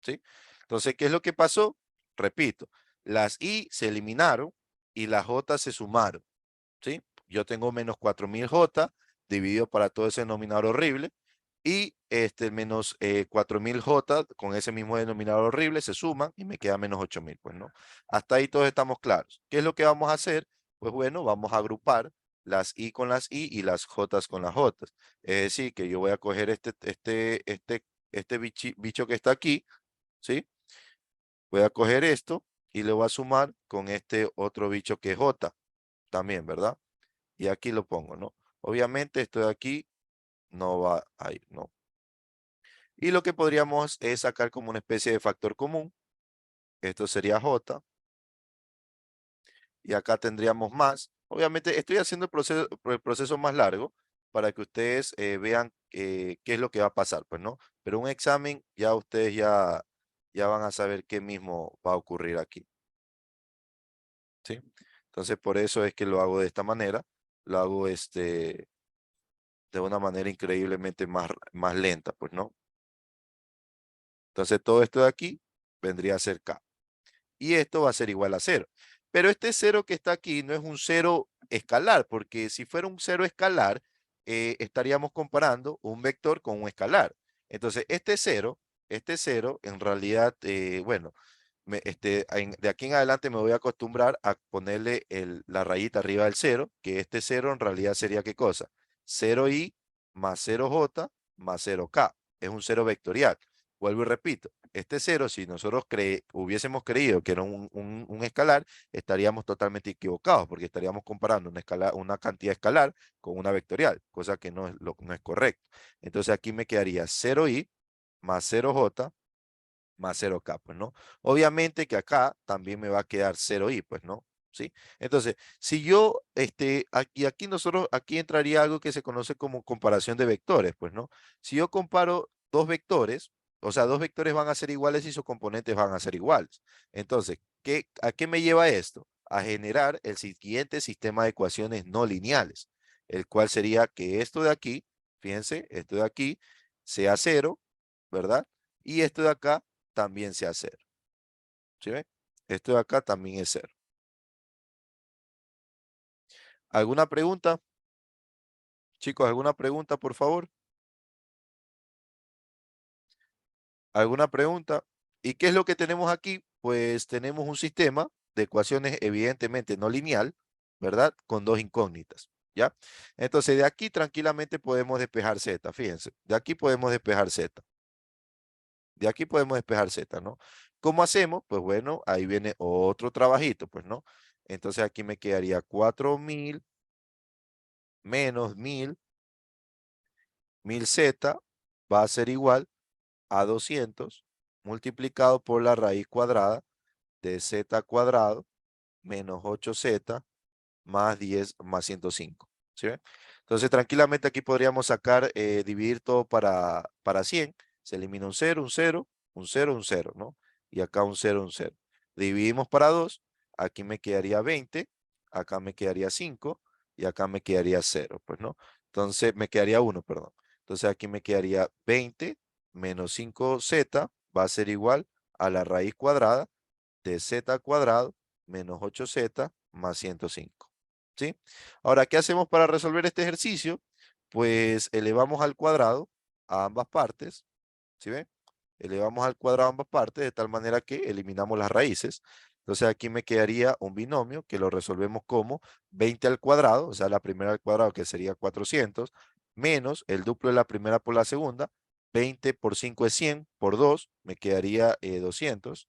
¿sí? Entonces, ¿qué es lo que pasó? Repito, las I se eliminaron y las J se sumaron, ¿sí? Yo tengo menos 4000J dividido para todo ese denominador horrible y menos 4000J con ese mismo denominador horrible se suman y me queda menos 8000, pues, ¿no? Hasta ahí todos estamos claros. ¿Qué es lo que vamos a hacer? Pues bueno, vamos a agrupar las I con las I y las J con las J. Es decir, que yo voy a coger este bicho que está aquí, ¿sí? Voy a coger esto y le voy a sumar con este otro bicho que es J también, ¿verdad? Y aquí lo pongo, ¿no? Obviamente esto de aquí no va a ir, ¿no? Y lo que podríamos es sacar como una especie de factor común. Esto sería J. Y acá tendríamos más. Obviamente estoy haciendo el proceso más largo para que ustedes vean qué es lo que va a pasar, pues, ¿no? Pero un examen ya ustedes ya van a saber qué mismo va a ocurrir aquí, ¿sí? Entonces por eso es que lo hago de esta manera. Lo hago de una manera increíblemente más lenta, pues, ¿no? Entonces todo esto de aquí vendría a ser K. Y esto va a ser igual a 0. Pero este 0 que está aquí no es un 0 escalar, porque si fuera un 0 escalar, estaríamos comparando un vector con un escalar. Entonces, este 0 en realidad, bueno, de aquí en adelante me voy a acostumbrar a ponerle la rayita arriba del 0, que este 0 en realidad sería ¿qué cosa? 0i más 0j más 0k. Es un 0 vectorial. Vuelvo y repito, este 0, si nosotros hubiésemos creído que era un escalar, estaríamos totalmente equivocados, porque estaríamos comparando una cantidad escalar con una vectorial, cosa que no es correcto. Entonces aquí me quedaría 0i más 0j más 0k, pues, ¿no? Obviamente que acá también me va a quedar 0i, pues, ¿no? ¿Sí? Entonces, si yo, aquí entraría algo que se conoce como comparación de vectores, pues, ¿no? Si yo comparo dos vectores, o sea, dos vectores van a ser iguales y sus componentes van a ser iguales. Entonces, ¿a qué me lleva esto? A generar el siguiente sistema de ecuaciones no lineales, el cual sería que esto de aquí, fíjense, esto de aquí sea 0, ¿verdad? Y esto de acá también sea 0. ¿Sí ven? Esto de acá también es 0. ¿Alguna pregunta? Chicos, ¿alguna pregunta, por favor? ¿Alguna pregunta? ¿Y qué es lo que tenemos aquí? Pues tenemos un sistema de ecuaciones evidentemente no lineal, ¿verdad? Con dos incógnitas, ¿ya? Entonces, de aquí tranquilamente podemos despejar z, fíjense. De aquí podemos despejar z. De aquí podemos despejar z, ¿no? ¿Cómo hacemos? Pues bueno, ahí viene otro trabajito, pues, ¿no? Entonces aquí me quedaría 4000 menos 1000z va a ser igual a 200 multiplicado por la raíz cuadrada de z cuadrado menos 8z más 10 más 105. ¿Sí ven? Entonces, tranquilamente aquí podríamos sacar, dividir todo para 100. Se elimina un 0, un 0, un 0, un 0, ¿no? Y acá un 0, un 0. Dividimos para 2. Aquí me quedaría 20. Acá me quedaría 5. Y acá me quedaría 0, pues, ¿no? Entonces, me quedaría 1, perdón. Entonces, aquí me quedaría 20 menos 5z va a ser igual a la raíz cuadrada de z al cuadrado menos 8z más 105. ¿Sí? Ahora, ¿qué hacemos para resolver este ejercicio? Pues elevamos al cuadrado a ambas partes. ¿Sí ven? Elevamos al cuadrado ambas partes de tal manera que eliminamos las raíces. Entonces aquí me quedaría un binomio que lo resolvemos como 20 al cuadrado, o sea, la primera al cuadrado que sería 400, menos el duplo de la primera por la segunda. 20 por 5 es 100, por 2 me quedaría 200.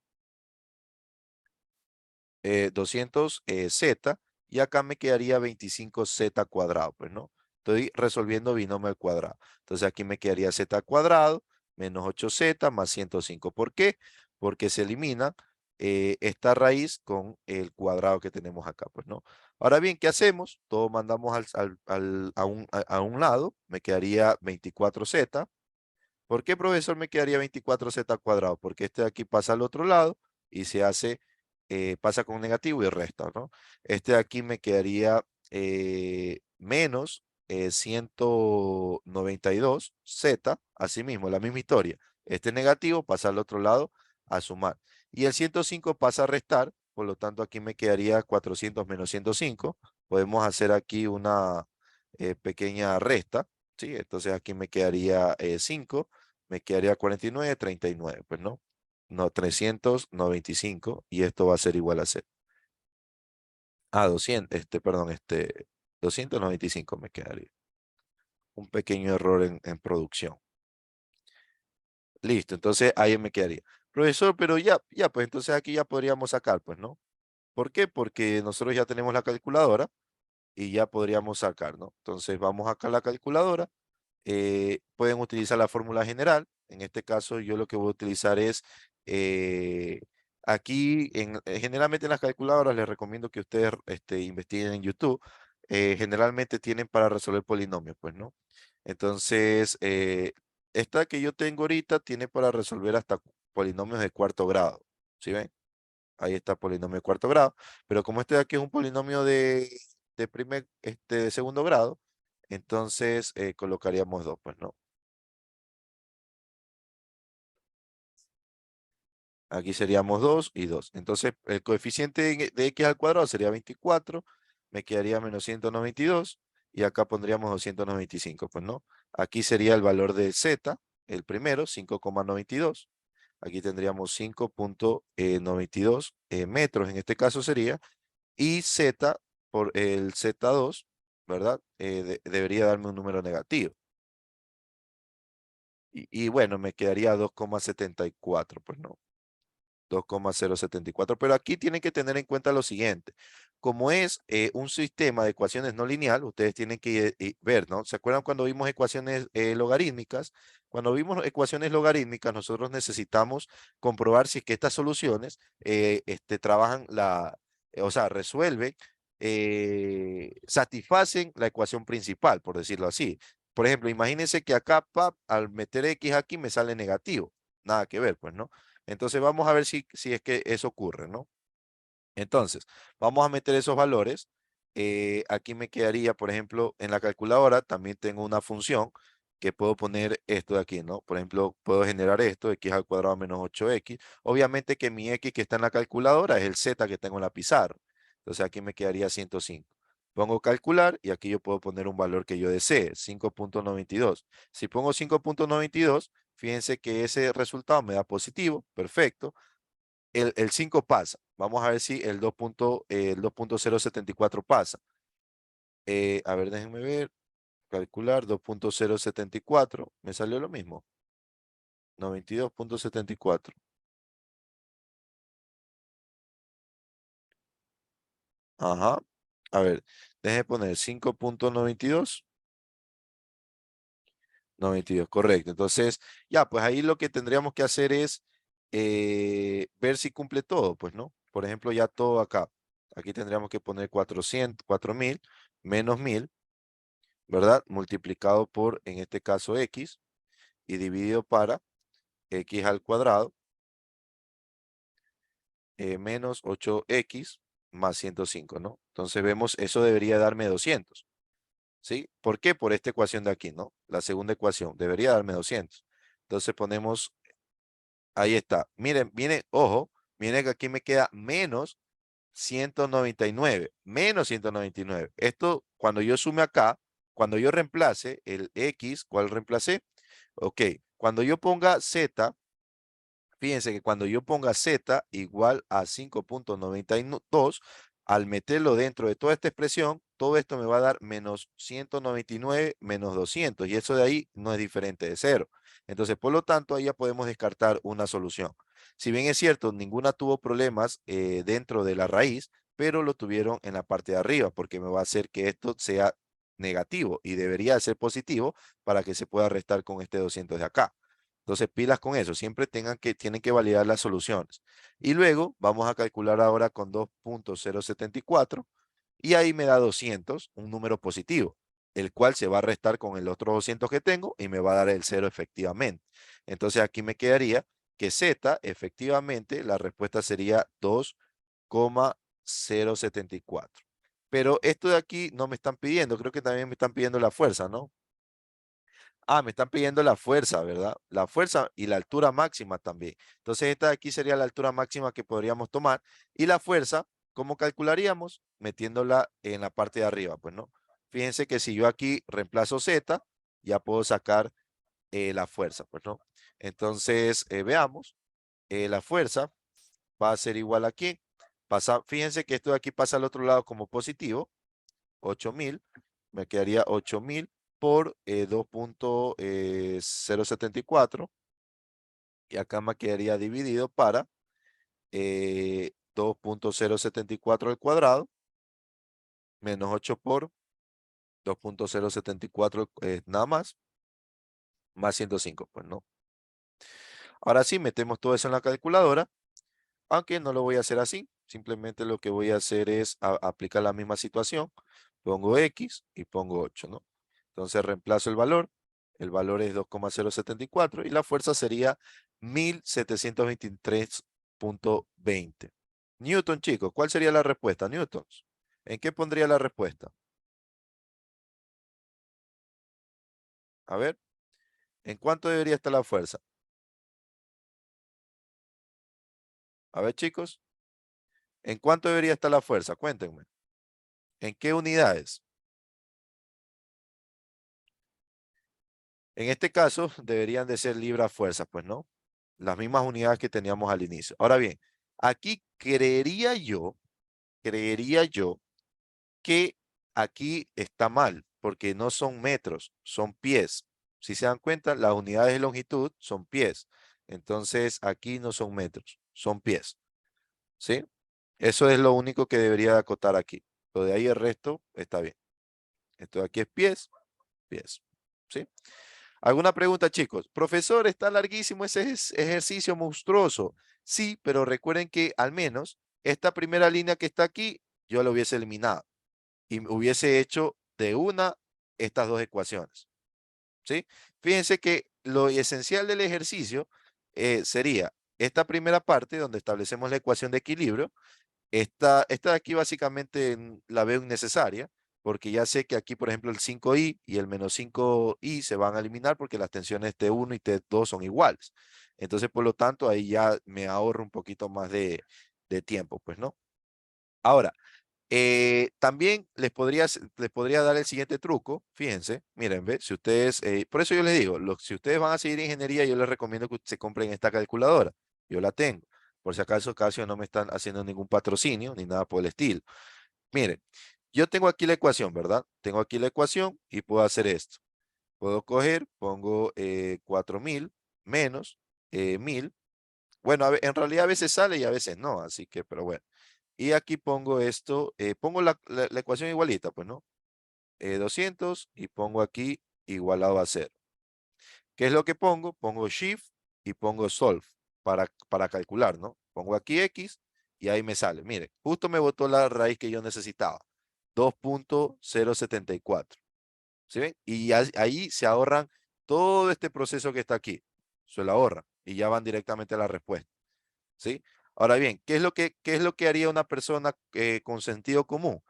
200 z, y acá me quedaría 25z cuadrado, pues, ¿no? Estoy resolviendo binomio al cuadrado. Entonces aquí me quedaría z cuadrado menos 8z más 105. ¿Por qué? Porque se elimina esta raíz con el cuadrado que tenemos acá, pues, ¿no? Ahora bien, ¿qué hacemos? Todo mandamos a un lado, me quedaría 24z. ¿Por qué, profesor, me quedaría 24z cuadrado? Porque este de aquí pasa al otro lado y se hace, pasa con negativo y resta, ¿no? Este de aquí me quedaría menos 192z, así mismo, la misma historia. Este negativo pasa al otro lado a sumar. Y el 105 pasa a restar, por lo tanto aquí me quedaría 400 menos 105. Podemos hacer aquí una pequeña resta, ¿sí? Entonces aquí me quedaría 5, me quedaría 49, 39, pues no. No, 395, y esto va a ser igual a 0. 200, perdón, 295 me quedaría. Un pequeño error en producción. Listo, entonces ahí me quedaría. Profesor, pero ya, pues entonces aquí ya podríamos sacar, pues, ¿no? ¿Por qué? Porque nosotros ya tenemos la calculadora y ya podríamos sacar, ¿no? Entonces vamos acá a la calculadora. Pueden utilizar la fórmula general. En este caso, yo lo que voy a utilizar es, aquí, generalmente en las calculadoras les recomiendo que ustedes investiguen en YouTube. Generalmente tienen para resolver polinomios, pues, ¿no? Entonces, esta que yo tengo ahorita tiene para resolver hasta polinomios de cuarto grado. ¿Sí ven? Ahí está polinomio de cuarto grado. Pero como este de aquí es un polinomio de segundo grado, entonces colocaríamos 2, pues, ¿no? Aquí seríamos 2 y 2. Entonces, el coeficiente de x al cuadrado sería 24, me quedaría menos 192, y acá pondríamos 295, pues, ¿no? Aquí sería el valor de z, el primero, 5,92. Aquí tendríamos 5,92 metros, en este caso sería, y z por el z2, ¿verdad? Debería darme un número negativo. Y bueno, me quedaría 2,74, pues, ¿no? 2,074. Pero aquí tienen que tener en cuenta lo siguiente. Como es un sistema de ecuaciones no lineal, ustedes tienen que ver, ¿no? ¿Se acuerdan cuando vimos ecuaciones logarítmicas? Cuando vimos ecuaciones logarítmicas, nosotros necesitamos comprobar si es que estas soluciones trabajan o sea, resuelven, satisfacen la ecuación principal, por decirlo así. Por ejemplo, imagínense que acá, al meter x aquí me sale negativo. Nada que ver, pues, ¿no? Entonces vamos a ver si es que eso ocurre, ¿no? Entonces, vamos a meter esos valores. Aquí me quedaría, por ejemplo, en la calculadora también tengo una función que puedo poner esto de aquí, ¿no? Por ejemplo, puedo generar esto, x al cuadrado menos 8x. Obviamente que mi x que está en la calculadora es el z que tengo en la pizarra. Entonces aquí me quedaría 105. Pongo calcular y aquí yo puedo poner un valor que yo desee, 5,92. Si pongo 5,92, fíjense que ese resultado me da positivo, perfecto. El 5 pasa. Vamos a ver si el 2,074 pasa. A ver, déjenme ver. Calcular 2,074. Me salió lo mismo. 92,74. Ajá. A ver, déjenme poner 5,92. 92, correcto. Entonces, ya, pues ahí lo que tendríamos que hacer es ver si cumple todo, pues, ¿no? Por ejemplo, ya todo acá. Aquí tendríamos que poner 4.000 menos 1.000, ¿verdad? Multiplicado por, en este caso, x, y dividido para x al cuadrado menos 8x más 105, ¿no? Entonces vemos, eso debería darme 200, ¿sí? ¿Por qué? Por esta ecuación de aquí, ¿no? La segunda ecuación debería darme 200. Entonces ponemos Ahí está. Miren, miren, ojo, miren que aquí me queda menos 199, menos 199. Esto, cuando yo sume acá, cuando yo reemplace el X, ¿cuál reemplacé? Ok, cuando yo ponga Z, fíjense que cuando yo ponga Z igual a 5.92, al meterlo dentro de toda esta expresión, todo esto me va a dar menos 199 menos 200, y eso de ahí no es diferente de cero. Entonces, por lo tanto, ahí ya podemos descartar una solución. Si bien es cierto, ninguna tuvo problemas dentro de la raíz, pero lo tuvieron en la parte de arriba, porque me va a hacer que esto sea negativo y debería ser positivo para que se pueda restar con este 200 de acá. Entonces, pilas con eso, siempre tienen que validar las soluciones. Y luego vamos a calcular ahora con 2.074 y ahí me da 200, un número positivo, el cual se va a restar con el otro 200 que tengo y me va a dar el 0 efectivamente. Entonces, aquí me quedaría que Z, efectivamente, la respuesta sería 2,074. Pero esto de aquí no me están pidiendo, creo que también me están pidiendo la fuerza, ¿no? Ah, me están pidiendo la fuerza, ¿verdad? La fuerza y la altura máxima también. Entonces, esta de aquí sería la altura máxima que podríamos tomar. Y la fuerza, ¿cómo calcularíamos? Metiéndola en la parte de arriba, pues, ¿no? Fíjense que si yo aquí reemplazo Z, ya puedo sacar la fuerza, pues, ¿no? Entonces, veamos. La fuerza va a ser igual aquí. Fíjense que esto de aquí pasa al otro lado como positivo, 8.000, me quedaría 8.000 por 2.074 y acá me quedaría dividido para 2.074 al cuadrado menos 8 por 2.074 nada más 105, pues no. Ahora sí, metemos todo eso en la calculadora, aunque no lo voy a hacer así, simplemente lo que voy a hacer es aplicar la misma situación, pongo X y pongo 8, ¿no? Entonces reemplazo el valor es 2,074 y la fuerza sería 1723.20. Newton, chicos, ¿cuál sería la respuesta? Newtons. ¿En qué pondría la respuesta? A ver, ¿en cuánto debería estar la fuerza? A ver, chicos, ¿en cuánto debería estar la fuerza? Cuéntenme. ¿En qué unidades? En este caso, deberían de ser libras-fuerzas, pues, ¿no? Las mismas unidades que teníamos al inicio. Ahora bien, aquí creería yo que aquí está mal, porque no son metros, son pies. Si se dan cuenta, las unidades de longitud son pies. Entonces, aquí no son metros, son pies. ¿Sí? Eso es lo único que debería de acotar aquí. Lo de ahí el resto está bien. Esto de aquí es pies, pies. ¿Sí? ¿Alguna pregunta, chicos? Profesor, está larguísimo ese ejercicio monstruoso. Sí, pero recuerden que al menos esta primera línea que está aquí, yo la hubiese eliminado y hubiese hecho de una estas dos ecuaciones. ¿Sí? Fíjense que lo esencial del ejercicio sería esta primera parte donde establecemos la ecuación de equilibrio. Esta de aquí básicamente la veo innecesaria, porque ya sé que aquí, por ejemplo, el 5i y el menos 5i se van a eliminar porque las tensiones T1 y T2 son iguales. Entonces, por lo tanto, ahí ya me ahorro un poquito más de tiempo, pues, ¿no? Ahora, también les podría dar el siguiente truco. Fíjense, miren, ve, si ustedes, por eso yo les digo, si ustedes van a seguir ingeniería, yo les recomiendo que se compren esta calculadora. Yo la tengo. Por si acaso, Casio no me están haciendo ningún patrocinio ni nada por el estilo. Miren, yo tengo aquí la ecuación, ¿verdad? Tengo aquí la ecuación y puedo hacer esto. Puedo coger, pongo 4.000 menos 1.000. Bueno, en realidad a veces sale y a veces no, así que, pero bueno. Y aquí pongo esto, pongo la ecuación igualita, pues, ¿no? 200 y pongo aquí igualado a 0. ¿Qué es lo que pongo? Pongo Shift y pongo Solve para calcular, ¿no? Pongo aquí X y ahí me sale. Mire, justo me botó la raíz que yo necesitaba. 2.074. ¿Sí ven? Y ahí se ahorran todo este proceso que está aquí. Se lo ahorran y ya van directamente a la respuesta. ¿Sí? Ahora bien, qué es lo que haría una persona con sentido común?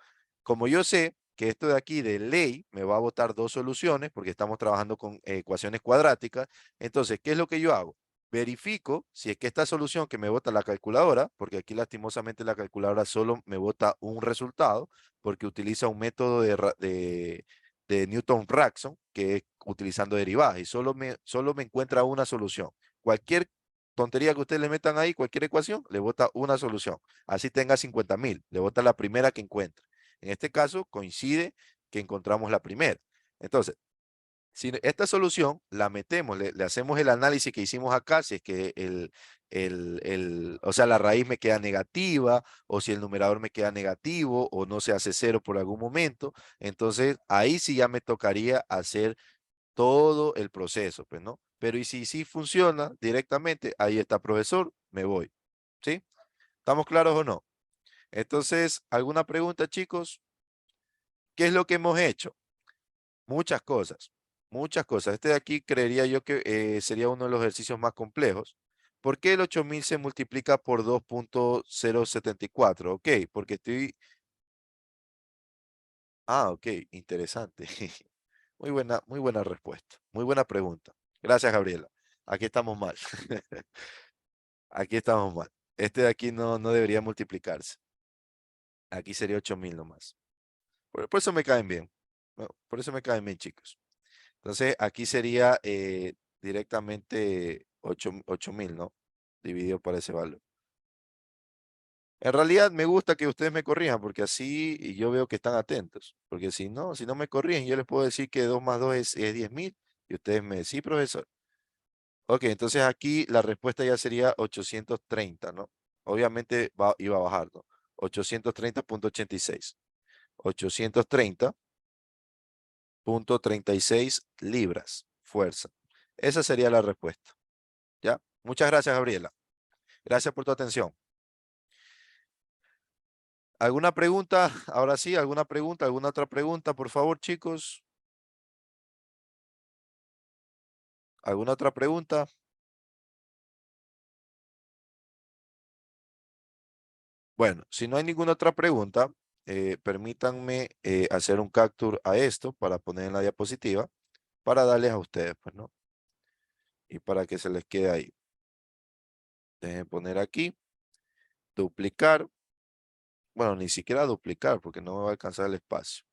Como yo sé que esto de aquí de ley me va a botar dos soluciones porque estamos trabajando con ecuaciones cuadráticas, entonces, ¿qué es lo que yo hago? verifico si es que esta solución que me bota la calculadora, porque aquí lastimosamente la calculadora solo me bota un resultado, porque utiliza un método de Newton-Raphson, que es utilizando derivadas, y solo me encuentra una solución. Cualquier tontería que ustedes le metan ahí, cualquier ecuación, le bota una solución. Así tenga 50.000, le bota la primera que encuentre. En este caso, coincide que encontramos la primera. Entonces, si esta solución la metemos, le hacemos el análisis que hicimos acá, si es que o sea, la raíz me queda negativa, o si el numerador me queda negativo, o no se hace cero por algún momento, entonces ahí sí ya me tocaría hacer todo el proceso, pues, ¿no? Pero y si sí funciona directamente, ahí está, profesor, me voy, ¿sí? ¿Estamos claros o no? Entonces, ¿alguna pregunta, chicos? ¿Qué es lo que hemos hecho? Muchas cosas, muchas cosas. Este de aquí creería yo que sería uno de los ejercicios más complejos. ¿Por qué el 8000 se multiplica por 2.074? Ok, porque estoy... Ah, ok, interesante. Muy buena respuesta. Muy buena pregunta. Gracias, Gabriela. Aquí estamos mal. Aquí estamos mal. Este de aquí no debería multiplicarse. Aquí sería 8000 nomás. Por eso me caen bien. Por eso me caen bien, chicos. Entonces, aquí sería directamente 8000, ¿no? Dividido por ese valor. En realidad me gusta que ustedes me corrijan porque así y yo veo que están atentos. Porque si no me corrigen, yo les puedo decir que 2 más 2 es 10.000 y ustedes me decís, sí, profesor. Ok, entonces aquí la respuesta ya sería 830, ¿no? Obviamente iba a bajar, ¿no? 830.86. 830.36 libras, fuerza. Esa sería la respuesta. ¿Ya? Muchas gracias, Gabriela. Gracias por tu atención. ¿Alguna pregunta? Ahora sí, ¿alguna pregunta? ¿Alguna otra pregunta, por favor, chicos? ¿Alguna otra pregunta? Bueno, si no hay ninguna otra pregunta, permítanme hacer un capture a esto para poner en la diapositiva para darles a ustedes, pues, ¿no? Y para que se les quede ahí. Dejen poner aquí, duplicar. Bueno, ni siquiera duplicar porque no me va a alcanzar el espacio.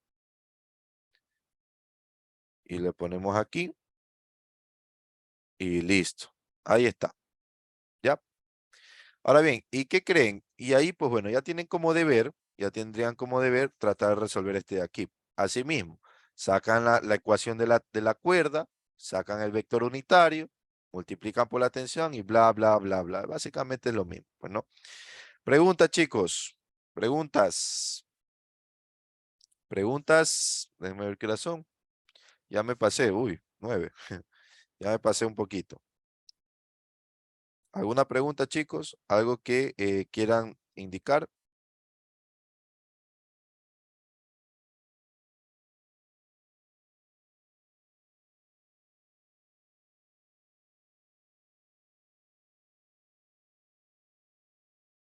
Y le ponemos aquí y listo. Ahí está. ¿Ya? Ahora bien, ¿y qué creen? Y ahí, pues bueno, ya tienen como deber, ya tendrían como deber tratar de resolver este de aquí. Asimismo, sacan la ecuación de la cuerda, sacan el vector unitario, multiplican por la tensión y bla, bla, bla, bla. Básicamente es lo mismo, pues, ¿no? Preguntas, chicos. Preguntas. Preguntas. Déjenme ver qué horas son. Ya me pasé, uy, 9. Ya me pasé un poquito. ¿Alguna pregunta, chicos? ¿Algo que quieran indicar?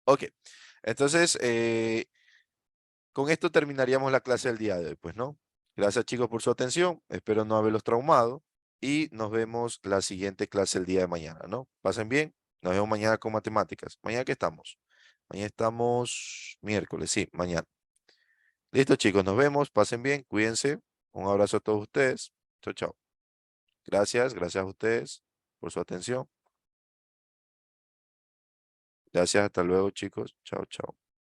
Ok. Entonces, con esto terminaríamos la clase del día de hoy, pues, ¿no? Gracias, chicos, por su atención. Espero no haberlos traumado y nos vemos la siguiente clase el día de mañana, ¿no? Pasen bien. Nos vemos mañana con matemáticas. ¿Mañana qué estamos? Mañana estamos miércoles, sí, mañana. Listo, chicos, nos vemos. Pasen bien, cuídense. Un abrazo a todos ustedes. Chao, chao. Gracias, gracias a ustedes por su atención. Gracias, hasta luego, chicos. Chao, chao.